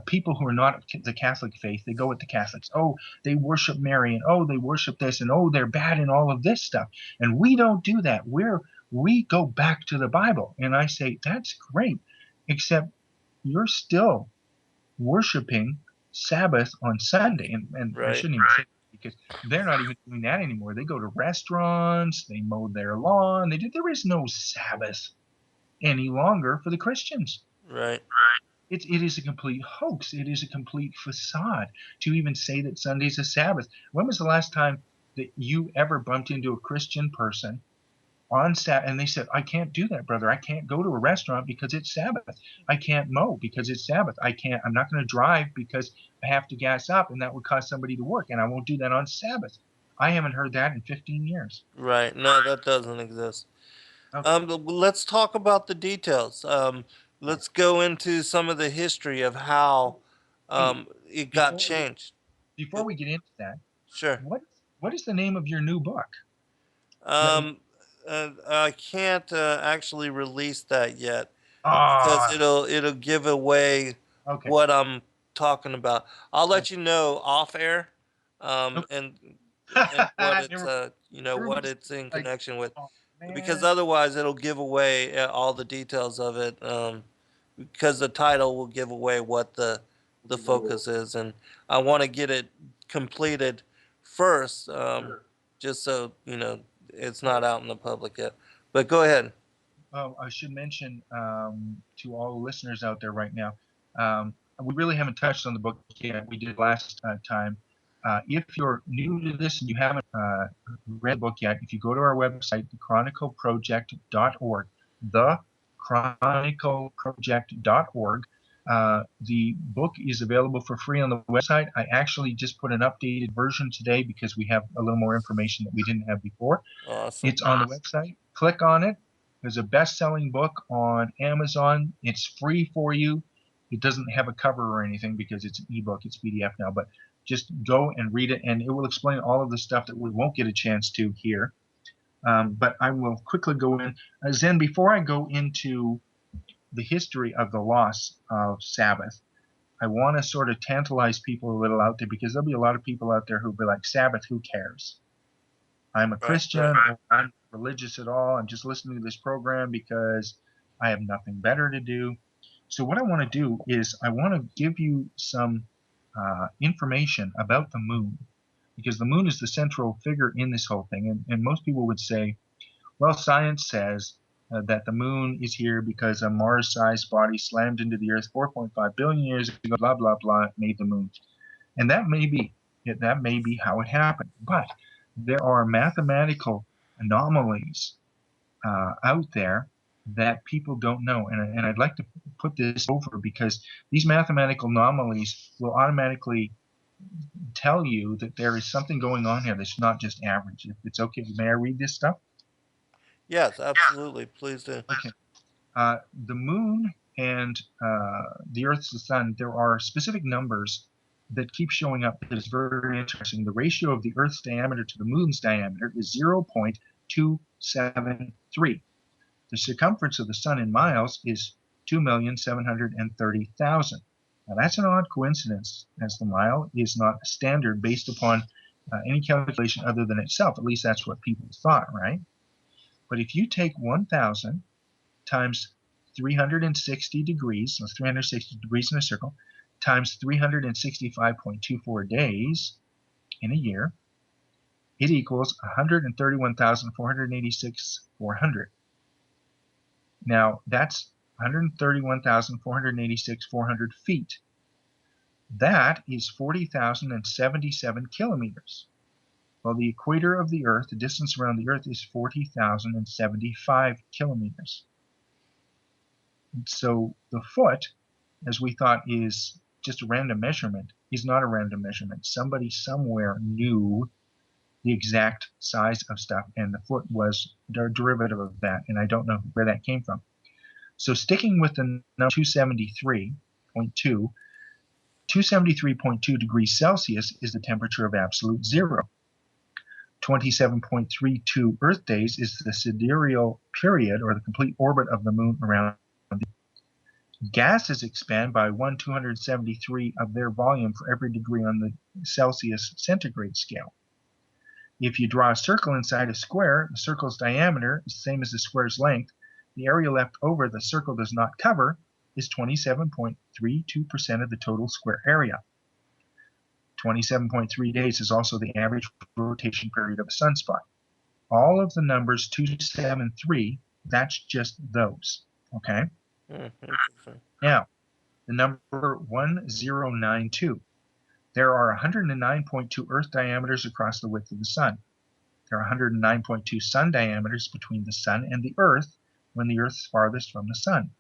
people who are not the Catholic faith, they go with the Catholics. Oh, they worship Mary, and oh, they worship this, and oh, they're bad in all of this stuff. And we don't do that. We go back to the Bible. And I say, that's great, except you're still worshiping Sabbath on Sunday. And I Right. shouldn't even say that, because they're not even doing that anymore. They go to restaurants, they mow their lawn. There is no Sabbath any longer for the Christians. Right. It is a complete hoax. It is a complete facade to even say that Sunday's a Sabbath. When was the last time that you ever bumped into a Christian person on Sabbath and they said, I can't do that, brother. I can't go to a restaurant because it's Sabbath. I can't mow because it's Sabbath. I'm not going to drive because I have to gas up, and that would cause somebody to work, and I won't do that on Sabbath. I haven't heard that in 15 years. Right. No, that doesn't exist. Okay. Let's talk about the details. Let's go into some of the history of how it got changed. Before we get into that, Sure. what is the name of your new book? I can't actually release that yet Ah, because it'll give away okay. what I'm talking about. I'll let you know off air, and what it's what it's in connection with, Oh, because man. otherwise it'll give away all the details of it. Because the title will give away what the focus is, and I want to get it completed first, just so it's not out in the public yet. But go ahead. Oh, I should mention to all the listeners out there right now, we really haven't touched on the book yet. We did last time. If you're new to this and you haven't read the book yet, if you go to our website, thechronicleproject.org, thechronicleproject.org, the book is available for free on the website. I actually just put an updated version today because we have a little more information that we didn't have before. Awesome. It's on the website. Click on it. There's a best-selling book on Amazon. It's free for you. It doesn't have a cover or anything because it's an ebook. It's PDF now. But just go and read it, and it will explain all of the stuff that we won't get a chance to here. But I will quickly go in. Zen, before I go into the history of the loss of Sabbath, I want to sort of tantalize people a little out there, because there'll be a lot of people out there who'll be like, Sabbath, who cares? I'm a Christian. Or I'm not religious at all. I'm just listening to this program because I have nothing better to do. So what I want to do is I want to give you some information about the moon, because the moon is the central figure in this whole thing. And most people would say, well, science says that the moon is here because a Mars-sized body slammed into the Earth 4.5 billion years ago, blah, blah, blah, made the moon. And that may be how it happened. But there are mathematical anomalies out there that people don't know. And I'd like to put this over, because these mathematical anomalies will automatically tell you that there is something going on here that's not just average. If it's okay, may I read this stuff? Yes, absolutely. Please do. Okay. The moon and the Earth, the sun, there are specific numbers that keep showing up that is very interesting. The ratio of the Earth's diameter to the moon's diameter is 0.273. The circumference of the sun in miles is 2,730,000. Now that's an odd coincidence, as the mile is not a standard based upon any calculation other than itself. At least that's what people thought, right? But if you take 1,000 times 360 degrees, so 360 degrees in a circle, times 365.24 days in a year, it equals 131,486,400. Now, that's 131,486,400 feet. That is 40,077 kilometers. Well, the equator of the Earth, the distance around the Earth, is 40,075 kilometers. So the foot, as we thought is just a random measurement, is not a random measurement. Somebody somewhere knew the exact size of stuff, and the foot was a derivative of that, and I don't know where that came from. So sticking with the number 273.2, 273.2 degrees Celsius is the temperature of absolute zero. 27.32 Earth days is the sidereal period, or the complete orbit of the moon around the Earth. Gases expand by 1/273 of their volume for every degree on the Celsius centigrade scale. If you draw a circle inside a square, the circle's diameter is the same as the square's length. The area left over the circle does not cover is 27.32% of the total square area. 27.3 days is also the average rotation period of a sunspot. All of the numbers 273, that's just those, okay? Now, the number 1092. There are 109.2 Earth diameters across the width of the sun. There are 109.2 sun diameters between the sun and the Earth when the Earth is farthest from the sun.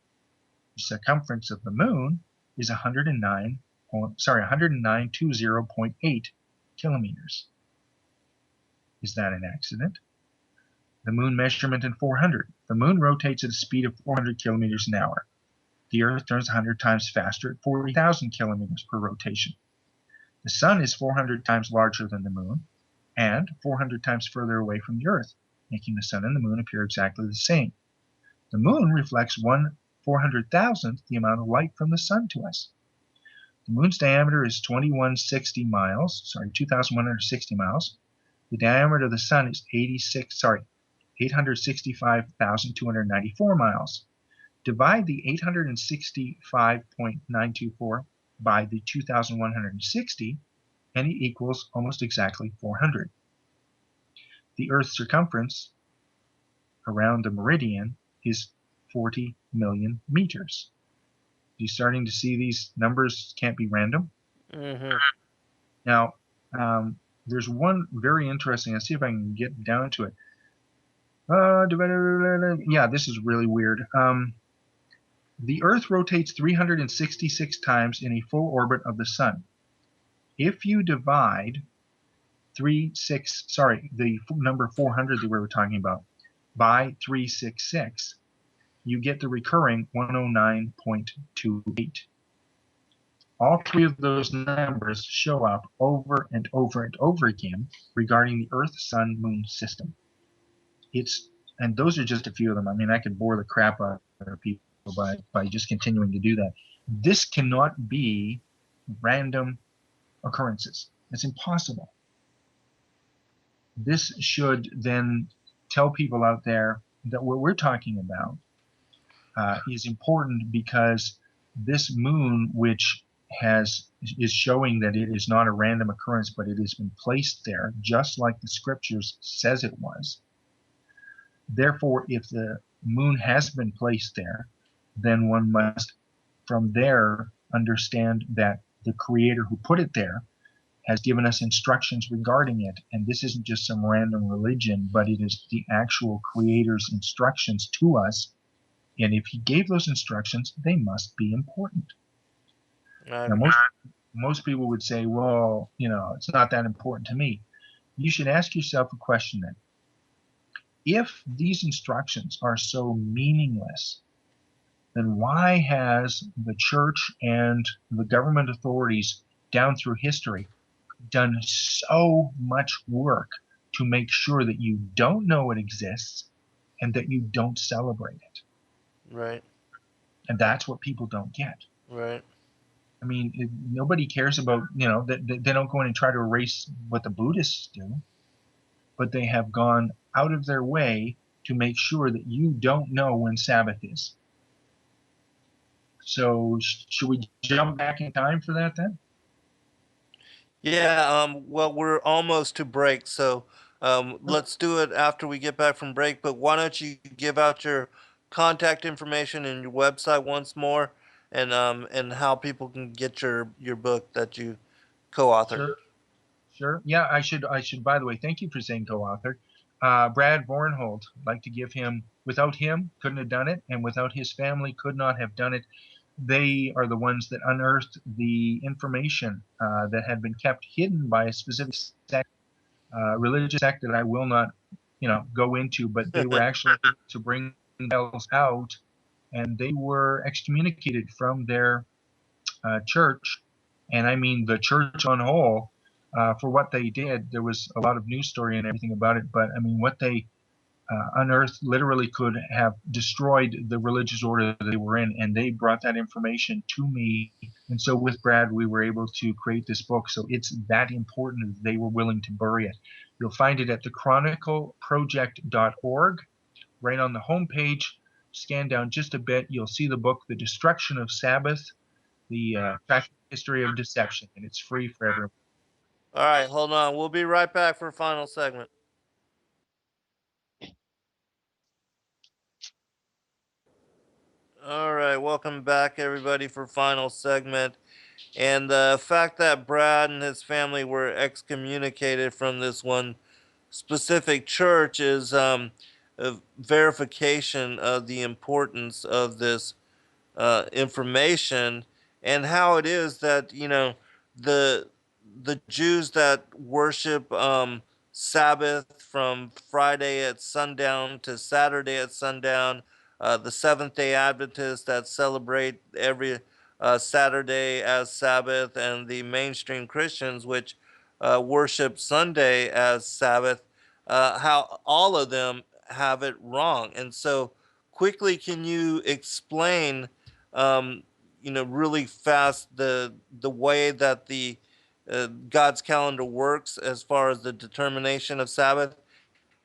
The circumference of the moon is 10920.8 kilometers. Is that an accident? The moon measurement in 400. The moon rotates at a speed of 400 kilometers an hour. The Earth turns 100 times faster at 40,000 kilometers per rotation. The sun is 400 times larger than the moon and 400 times further away from the Earth, making the sun and the moon appear exactly the same. The moon reflects 1/400,000th the amount of light from the sun to us. The moon's diameter is 2,160 miles, 2,160 miles. The diameter of the sun is 865,294 miles. Divide the 865.924 by the 2,160, and it equals almost exactly 400. The Earth's circumference around the meridian is 40 million meters. You're starting to see these numbers can't be random. Now, there's one very interesting. Let's see if I can get down to it. Yeah, this is really weird. The Earth rotates 366 times in a full orbit of the sun. If you divide the number 400 that we were talking about by 366, you get the recurring 109.28. All three of those numbers show up over and over and over again regarding the Earth, Sun, Moon system. And those are just a few of them. I mean, I could bore the crap out of people by just continuing to do that. This cannot be random occurrences. It's impossible. This should then tell people out there that what we're talking about is important, because this moon, which is showing that it is not a random occurrence, but it has been placed there just like the scriptures says it was. Therefore, if the moon has been placed there, then one must from there understand that the creator who put it there has given us instructions regarding it. And this isn't just some random religion, but it is the actual Creator's instructions to us. And if he gave those instructions, they must be important. Now, most people would say, well, it's not that important to me. You should ask yourself a question then. If these instructions are so meaningless, then why has the church and the government authorities down through history done so much work to make sure that you don't know it exists and that you don't celebrate it? Right. And that's what people don't get. Right. I mean, nobody cares about, they don't go in and try to erase what the Buddhists do, but they have gone out of their way to make sure that you don't know when Sabbath is. So should we jump back in time for that then? Yeah, well, we're almost to break, so let's do it after we get back from break. But why don't you give out your contact information and your website once more, and how people can get your book that you co-authored. Sure. Yeah, I should. By the way, thank you for saying co-author. Brad Bornhold, like to give him. Without him, couldn't have done it, and without his family, could not have done it. They are the ones that unearthed the information that had been kept hidden by a specific sect, religious sect that I will not, go into. But they were actually able to bring themselves out, and they were excommunicated from their church, and I mean the church on whole, for what they did. There was a lot of news story and everything about it, but I mean what they unearthed literally could have destroyed the religious order that they were in, and they brought that information to me. And so with Brad, we were able to create this book. So it's that important that they were willing to bury it. You'll find it at thechronicleproject.org. Right on the homepage, scan down just a bit, you'll see the book, The Destruction of Sabbath, the tragic history of deception, and it's free for everyone. All right, hold on. We'll be right back for a final segment. All right, welcome back, everybody, for final segment. And the fact that Brad and his family were excommunicated from this one specific church is a verification of the importance of this information, and how it is that the Jews that worship Sabbath from Friday at sundown to Saturday at sundown, the Seventh Day Adventists that celebrate every Saturday as Sabbath, and the mainstream Christians which worship Sunday as Sabbath, how all of them have it wrong. And so, quickly, can you explain really fast the way that the God's calendar works as far as the determination of Sabbath,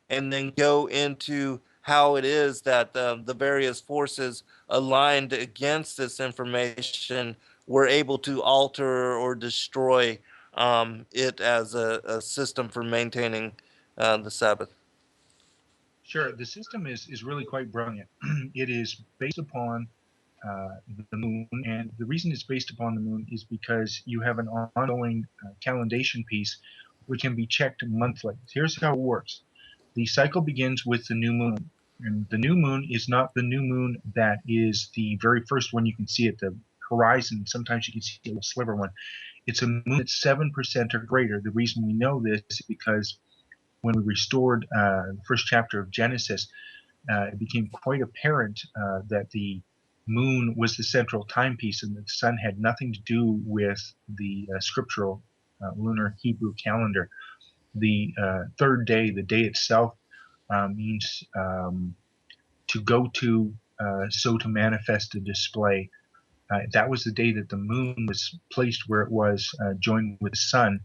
and then go into how it is that the various forces aligned against this information were able to alter or destroy it as a system for maintaining the Sabbath? Sure, the system is really quite brilliant. It is based upon the moon, and the reason it's based upon the moon is because you have an ongoing calendation piece which can be checked monthly. Here's how it works. The cycle begins with the new moon, and the new moon is not the new moon that is the very first one you can see at the horizon. Sometimes you can see a little sliver one. It's a moon that's 7% or greater. The reason we know this is because when we restored the first chapter of Genesis, it became quite apparent that the moon was the central timepiece and the sun had nothing to do with the scriptural lunar Hebrew calendar. The third day, the day itself, means to go to, so to manifest a display. That was the day that the moon was placed where it was, joined with the sun.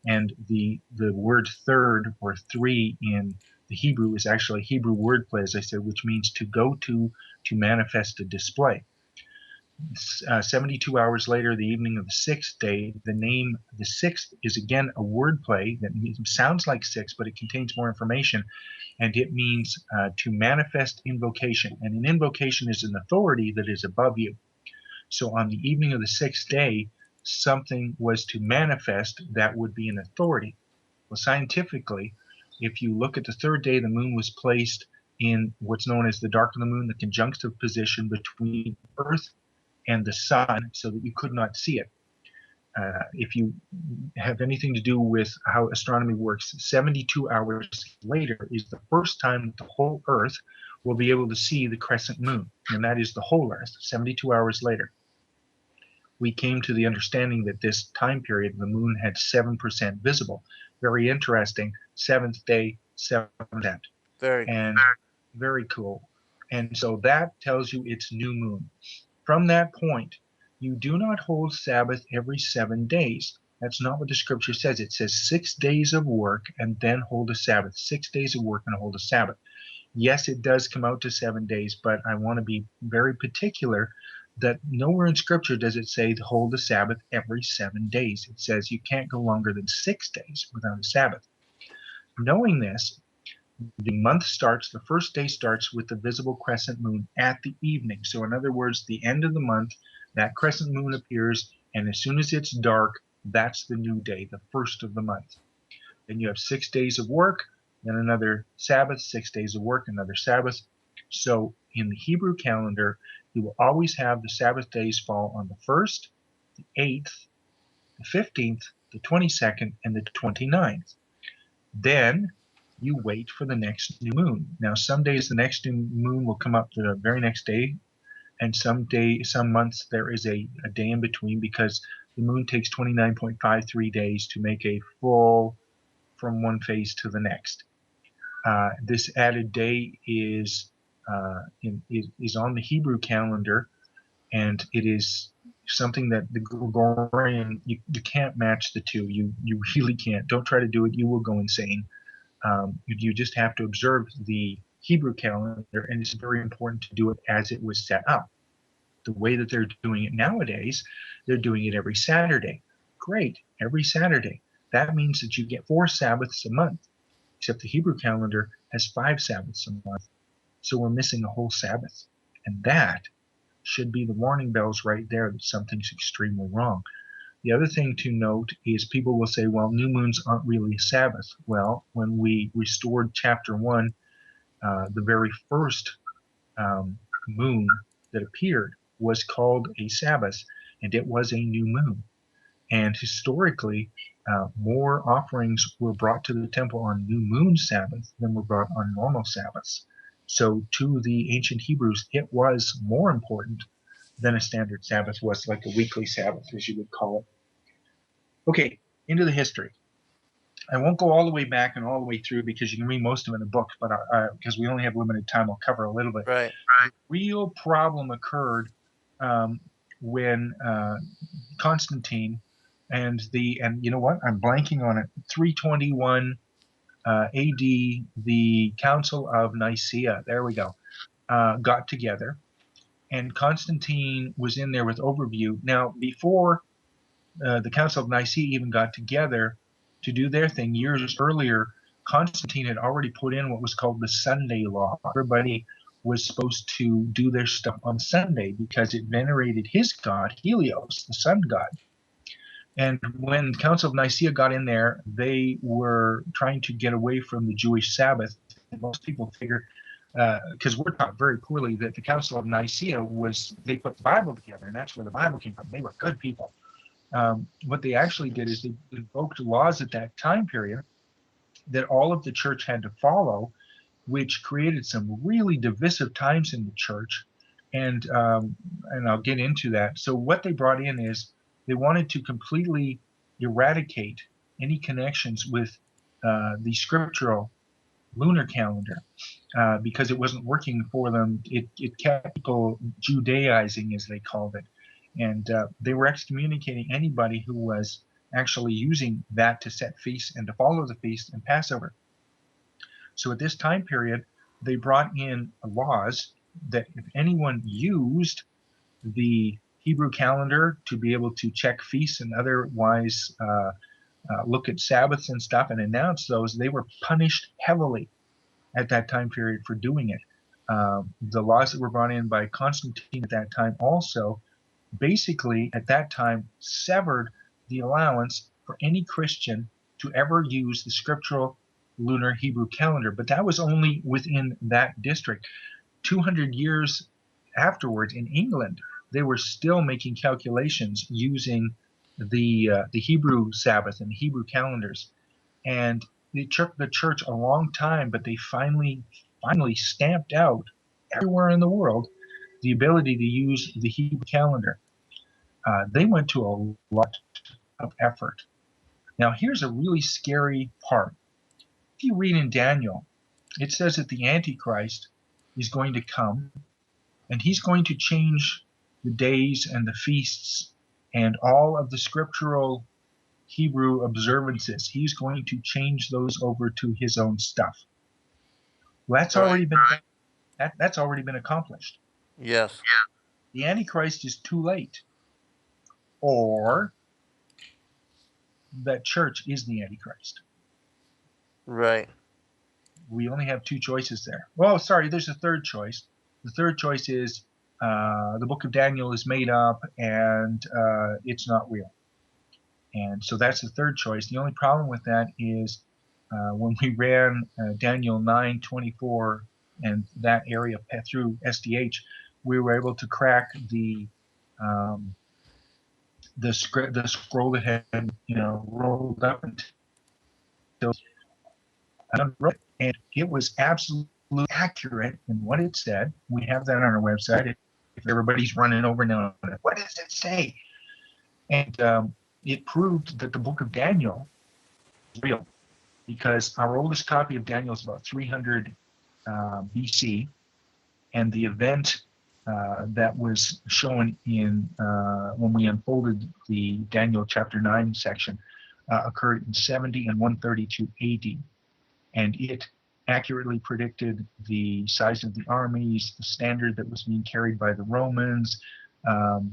And the word third or three in the Hebrew is actually a Hebrew wordplay, as I said, which means to go to manifest a display. 72 hours later, the evening of the sixth day, the name the sixth is again a wordplay that sounds like six, but it contains more information, and it means to manifest invocation. And an invocation is an authority that is above you. So on the evening of the sixth day, something was to manifest, that would be an authority. Well, scientifically, if you look at the third day, the moon was placed in what's known as the dark of the moon, the conjunctive position between Earth and the sun, so that you could not see it. If you have anything to do with how astronomy works, 72 hours later is the first time that the whole Earth will be able to see the crescent moon, and that is the whole Earth, 72 hours later. We came to the understanding that this time period, the moon had 7% visible. Very interesting. Seventh day, 7%. Very cool. And very cool. And so that tells you it's new moon. From that point, you do not hold Sabbath every 7 days. That's not what the scripture says. It says 6 days of work and then hold a Sabbath. 6 days of work and hold a Sabbath. Yes, it does come out to 7 days, but I want to be very particular that nowhere in scripture does it say to hold a Sabbath every 7 days. It says you can't go longer than 6 days without a Sabbath. Knowing this, the month starts, the first day starts with the visible crescent moon at the evening. So in other words, the end of the month, that crescent moon appears, and as soon as it's dark, that's the new day, the first of the month. Then you have 6 days of work, then another Sabbath, 6 days of work, another Sabbath. So in the Hebrew calendar, you will always have the Sabbath days fall on the 1st, the 8th, the 15th, the 22nd, and the 29th. Then you wait for the next new moon. Now, some days the next new moon will come up the very next day, and some months there is a day in between, because the moon takes 29.53 days to make a full from one phase to the next. This added day is on the Hebrew calendar, and it is something that the Gregorian, you can't match the two. You really can't. Don't try to do it. You will go insane. You just have to observe the Hebrew calendar, and it's very important to do it as it was set up. The way that they're doing it nowadays, they're doing it every Saturday. Great, every Saturday. That means that you get 4 Sabbaths a month, except the Hebrew calendar has 5 Sabbaths a month. So we're missing a whole Sabbath. And that should be the warning bells right there that something's extremely wrong. The other thing to note is people will say, well, new moons aren't really a Sabbath. Well, when we restored chapter 1, the very first moon that appeared was called a Sabbath, and it was a new moon. And historically, more offerings were brought to the temple on new moon Sabbath than were brought on normal Sabbaths. So to the ancient Hebrews, it was more important than a standard Sabbath was, like a weekly Sabbath, as you would call it. Okay, into the history. I won't go all the way back and all the way through, because you can read most of it in the book, but because we only have limited time, I'll cover a little bit. Right. The real problem occurred when Constantine and you know what? I'm blanking on it. 321 AD, the Council of Nicaea. There we go. Got together, and Constantine was in there with overview. Now, before the Council of Nicaea even got together to do their thing, years earlier, Constantine had already put in what was called the Sunday Law. Everybody was supposed to do their stuff on Sunday because it venerated his god, Helios, the sun god. And when the Council of Nicaea got in there, they were trying to get away from the Jewish Sabbath. Most people figure, because we're taught very poorly, that the Council of Nicaea they put the Bible together, and that's where the Bible came from. They were good people. What they actually did is they invoked laws at that time period that all of the church had to follow, which created some really divisive times in the church. And I'll get into that. So what they brought in is they wanted to completely eradicate any connections with the scriptural lunar calendar, because it wasn't working for them. It kept people Judaizing, as they called it. And they were excommunicating anybody who was actually using that to set feasts and to follow the feast and Passover. So at this time period, they brought in laws that if anyone used the Hebrew calendar to be able to check feasts and otherwise look at Sabbaths and stuff and announce those, they were punished heavily at that time period for doing it. The laws that were brought in by Constantine at that time also basically at that time severed the allowance for any Christian to ever use the scriptural lunar Hebrew calendar. But that was only within that district. 200 years afterwards in England, they were still making calculations using the Hebrew Sabbath and the Hebrew calendars. And it took the church a long time, but they finally stamped out everywhere in the world the ability to use the Hebrew calendar. They went to a lot of effort. Now, here's a really scary part. If you read in Daniel, it says that the Antichrist is going to come, and he's going to change the days and the feasts and all of the scriptural Hebrew observances. He's going to change those over to his own stuff. Well, that's already been accomplished. Yes. The Antichrist is too late, or that church is the Antichrist. Right. We only have two choices there. Oh, sorry, there's a third choice. The third choice is the book of Daniel is made up and it's not real. And so that's the third choice. The only problem with that is when we ran Daniel 9:24 and that area through SDH, we were able to crack the scroll that had rolled up until and it was absolutely accurate in what it said. We have that on our website. If everybody's running over now, what does it say? And it proved that the book of Daniel is real, because our oldest copy of Daniel is about 300 BC, and the event that was shown in when we unfolded the Daniel chapter 9 section occurred in 70 and 132 AD. And it accurately predicted the size of the armies, the standard that was being carried by the Romans, the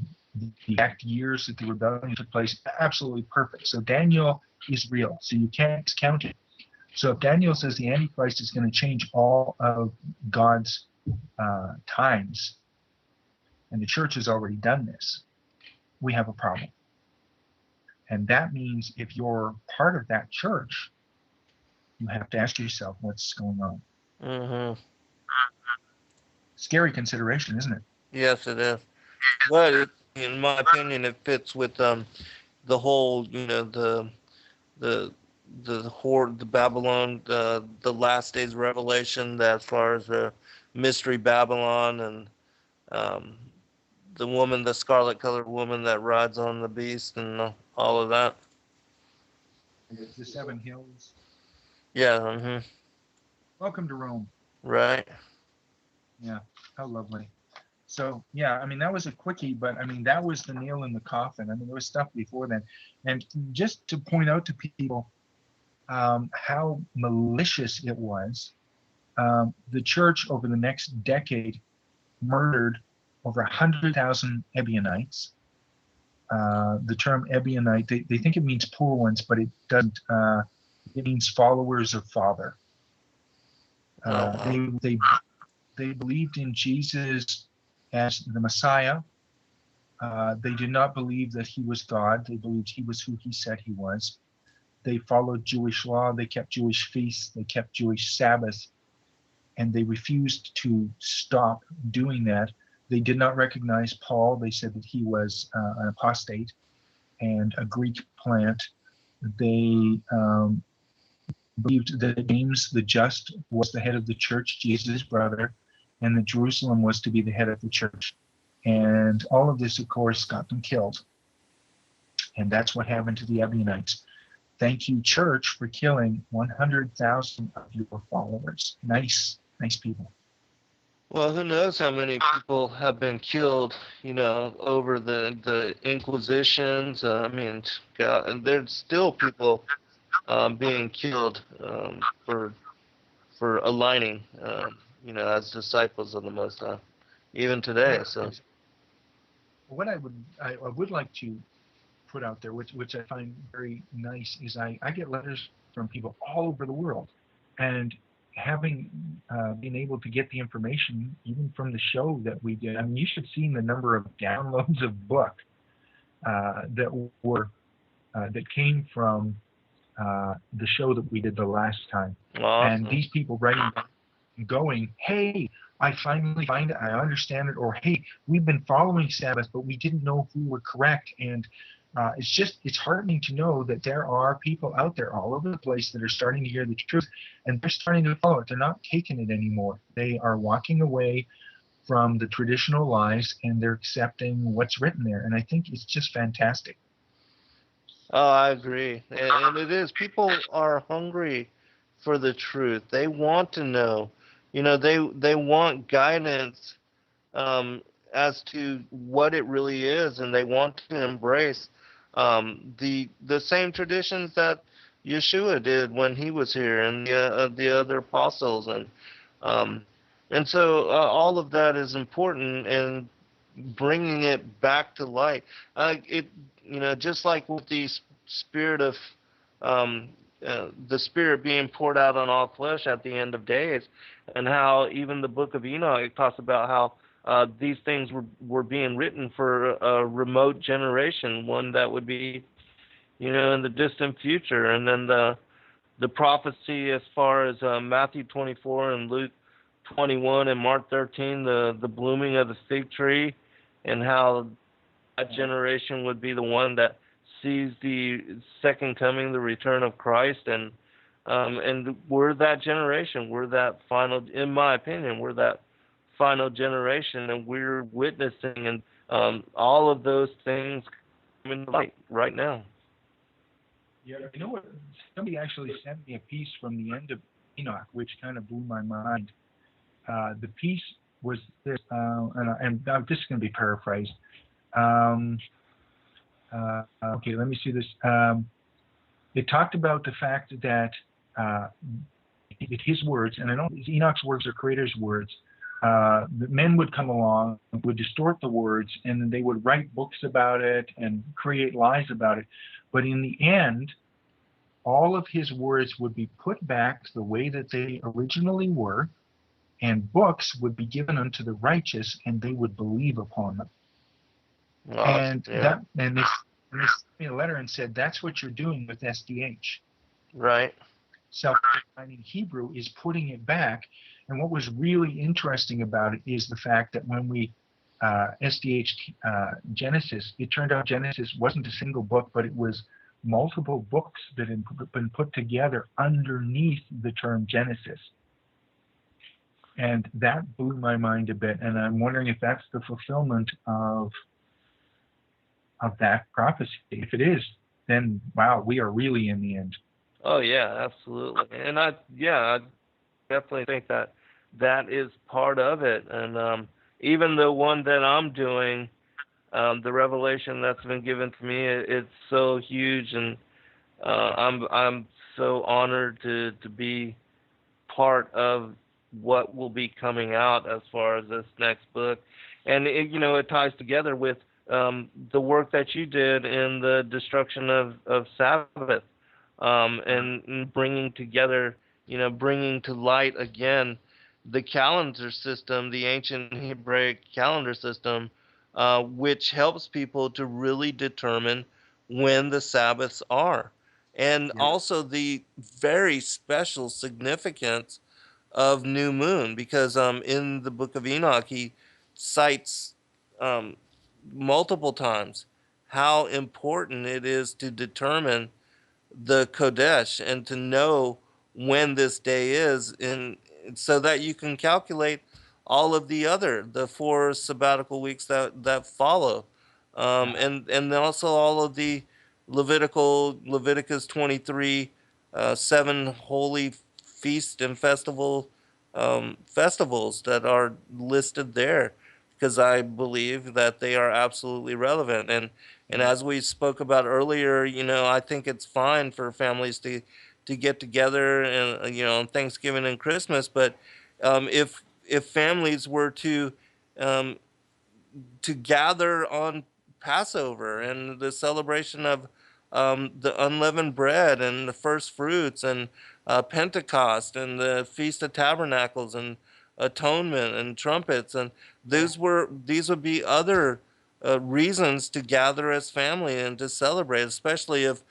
exact years that the rebellion took place. Absolutely perfect. So Daniel is real. So you can't discount it. So if Daniel says the Antichrist is going to change all of God's times, and the church has already done this, we have a problem. And that means if you're part of that church, you have to ask yourself what's going on. Mm-hmm. Scary consideration, isn't it? Yes, it is. But in my opinion, it fits with the whole, the horde, the Babylon, the last days revelation. That as far as the mystery Babylon and the woman, the scarlet-colored woman that rides on the beast, and all of that. The seven hills. Yeah. Mm-hmm. Welcome to Rome. Right. Yeah, how lovely. So, yeah, I mean, that was a quickie, but I mean, that was the nail in the coffin. I mean, there was stuff before then. And just to point out to people how malicious it was, the church over the next decade murdered over 100,000 Ebionites. The term Ebionite, they think it means poor ones, but it doesn't. It means followers of Father. They believed in Jesus as the Messiah. They did not believe that he was God. They believed he was who he said he was. They followed Jewish law. They kept Jewish feasts. They kept Jewish Sabbath. And they refused to stop doing that. They did not recognize Paul. They said that he was an apostate and a Greek plant. They believed that James the Just was the head of the church, Jesus' brother, and that Jerusalem was to be the head of the church. And all of this, of course, got them killed. And that's what happened to the Ebionites. Thank you, church, for killing 100,000 of your followers. Nice people. Well, who knows how many people have been killed, over the Inquisitions. I mean, God, and there's still people being killed for aligning, as disciples of the Most High, even today. So, what I would like to put out there, which I find very nice, is I get letters from people all over the world, and having been able to get the information even from the show that we did. I mean, you should have seen the number of downloads of book that came from the show that we did the last time. Awesome. And these people writing back and going, hey, I finally find it, I understand it, or hey, we've been following Sabbath, but we didn't know if we were correct. And it's heartening to know that there are people out there all over the place that are starting to hear the truth, and they're starting to follow it. They're not taking it anymore. They are walking away from the traditional lies, and they're accepting what's written there. And I think it's just fantastic. Oh, I agree. And it is. People are hungry for the truth. They want to know. They want guidance as to what it really is, and they want to embrace the same traditions that Yeshua did when he was here, and the other apostles, and so all of that is important, and bringing it back to light. Just like with the spirit of the spirit being poured out on all flesh at the end of days, and how even the book of Enoch talks about how these things were being written for a remote generation, one that would be, in the distant future. And then the prophecy as far as Matthew 24 and Luke 21 and Mark 13, the blooming of the fig tree, and how that generation would be the one that sees the second coming, the return of Christ, and we're that generation. We're that final, in my opinion, we're that final generation, and we're witnessing and all of those things coming to light right now. Yeah, you know what? Somebody actually sent me a piece from the end of Enoch, which kind of blew my mind. The piece was this, and this is going to be paraphrased. Okay, let me see this. It talked about the fact that his words, and I know Enoch's words are Creator's words, the men would come along, would distort the words, and then they would write books about it and create lies about it. But in the end, all of his words would be put back the way that they originally were, and books would be given unto the righteous, and they would believe upon them. Awesome. And they sent me a letter and said, that's what you're doing with SDH. Right. Self-defining Hebrew is putting it back. And what was really interesting about it is the fact that when we SDH Genesis, it turned out Genesis wasn't a single book, but it was multiple books that had been put together underneath the term Genesis. And that blew my mind a bit. And I'm wondering if that's the fulfillment of that prophecy. If it is, then wow, we are really in the end. Oh yeah, absolutely. And I definitely think that is part of it. And even the one that I'm doing, the revelation that's been given to me, it's so huge, and I'm so honored to be part of what will be coming out as far as this next book. And it ties together with the work that you did in the destruction of Sabbath, and bringing together, bringing to light again the calendar system, the ancient Hebraic calendar system, which helps people to really determine when the Sabbaths are. And also the very special significance of new moon, because in the book of Enoch, he cites multiple times how important it is to determine the Kodesh and to know when this day is, and so that you can calculate all of the 4 sabbatical weeks that follow, and also all of the Leviticus 23 7 holy feast and festivals that are listed there, because I believe that they are absolutely relevant. And as we spoke about earlier, I think it's fine for families to get together and on Thanksgiving and Christmas, but if families were to gather on Passover and the celebration of the unleavened bread and the first fruits, and Pentecost and the Feast of Tabernacles and Atonement and trumpets, and these would be other reasons to gather as family and to celebrate, especially if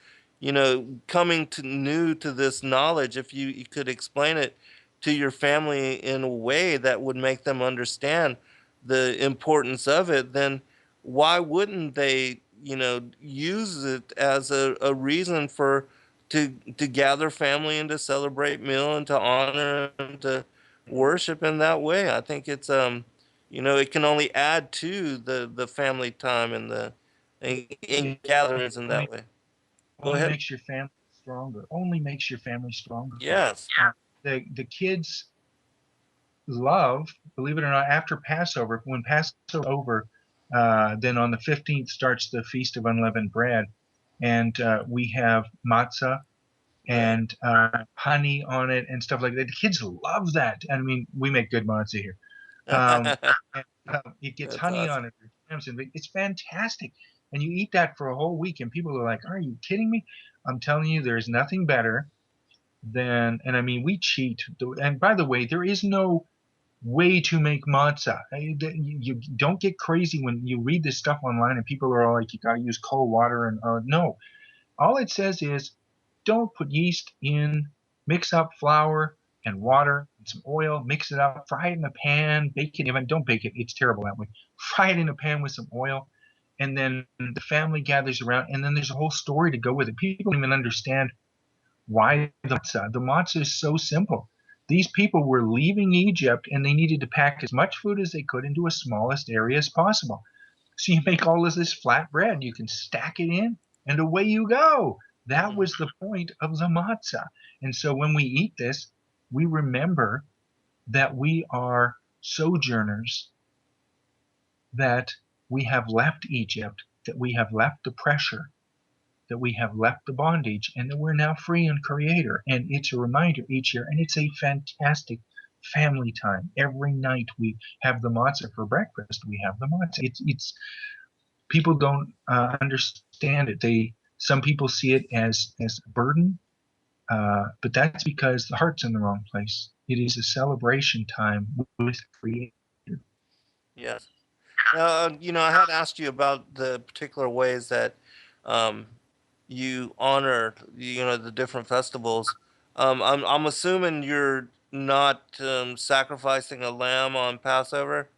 coming to new to this knowledge. If you could explain it to your family in a way that would make them understand the importance of it, then why wouldn't they use it as a reason to gather family and to celebrate meal and to honor and to worship in that way? I think it's it can only add to the family time and the in gatherings in that way. Go Only ahead. makes your family stronger. Only makes your family stronger. Yes. The kids love, believe it or not, after Passover, when Passover over, then on the 15th starts the Feast of Unleavened Bread, and we have matzah and honey on it and stuff like that. The kids love that. I mean, we make good matzah here. It gets That's honey awesome. on it. It's fantastic. And you eat that for a whole week, and people are like, "Are you kidding me?" I'm telling you, there's nothing better than, and I mean, we cheat. And by the way, there is no way to make matzah. You don't get crazy when you read this stuff online and people are all like, you got to use cold water. And no, all it says is don't put yeast in, mix up flour and water and some oil, mix it up, fry it in a pan, bake it. Even don't bake it, it's terrible that way. Fry it in a pan with some oil, and then the family gathers around, and then there's a whole story to go with it. People don't even understand why the matzah. The matzah is so simple. These people were leaving Egypt, and they needed to pack as much food as they could into a smallest area as possible. So you make all of this flat bread, you can stack it in, and away you go. That was the point of the matzah. And so when we eat this, we remember that we are sojourners, that we have left Egypt, that we have left the pressure, that we have left the bondage, and that we're now free in Creator. And it's a reminder each year, and it's a fantastic family time. Every night we have the matzah for breakfast. We have the matzah. It's people don't understand it. Some people see it as a burden, but that's because the heart's in the wrong place. It is a celebration time with Creator. Yes. I had asked you about the particular ways that you honor, the different festivals. I'm assuming you're not sacrificing a lamb on Passover.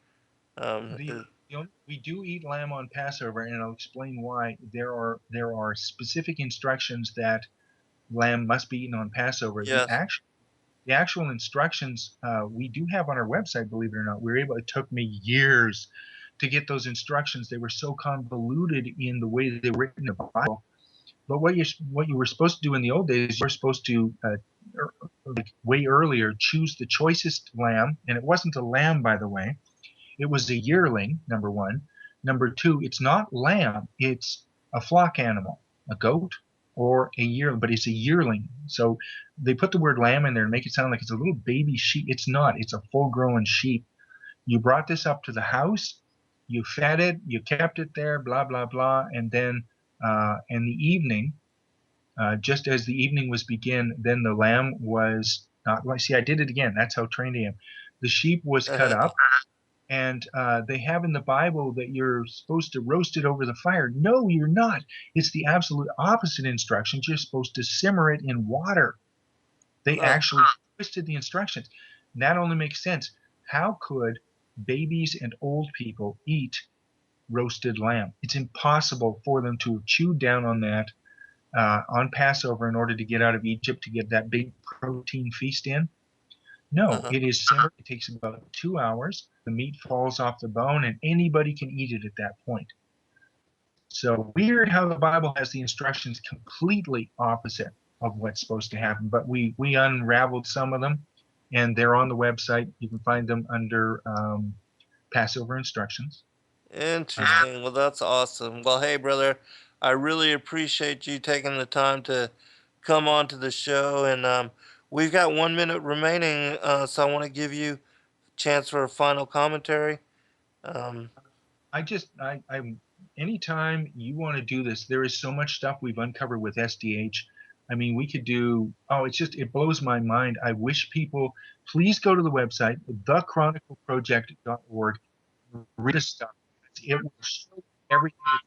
Um, is- We do eat lamb on Passover, and I'll explain why. There are specific instructions that lamb must be eaten on Passover. yes. The actual instructions we do have on our website, believe it or not. It took me years to get those instructions. They were so convoluted in the way they were written in the Bible. But what you were supposed to do in the old days, you were supposed to like way earlier choose the choicest lamb, and it wasn't a lamb, by the way. It was a yearling, number one. Number two, it's not lamb, it's a flock animal, a goat or a yearling, but it's a yearling. So they put the word lamb in there and make it sound like it's a little baby sheep. It's not, it's a full-grown sheep. You brought this up to the house, you fed it, you kept it there, blah, blah, blah. And then in the evening, just as the evening was begin, then the lamb was not, see, I did it again. That's how trained I am. The sheep was cut up. And they have in the Bible that you're supposed to roast it over the fire. No, you're not. It's the absolute opposite instructions. You're supposed to simmer it in water. They actually twisted the instructions. And that only makes sense. How could babies and old people eat roasted lamb? It's impossible for them to have chewed down on that on Passover in order to get out of Egypt to get that big protein feast in. No, it is simmered. It takes about 2 hours. The meat falls off the bone, and anybody can eat it at that point. So weird how the Bible has the instructions completely opposite of what's supposed to happen. But we unraveled some of them, and they're on the website. You can find them under Passover instructions. Interesting. Well, that's awesome. Well, hey, brother, I really appreciate you taking the time to come on to the show, and we've got 1 minute remaining, so I want to give you a chance for a final commentary. Um, Anytime you want to do this, there is so much stuff we've uncovered with SDH. I mean, we could do, it blows my mind. I wish people, please go to the website, thechronicleproject.org, read the stuff. It will show everything that's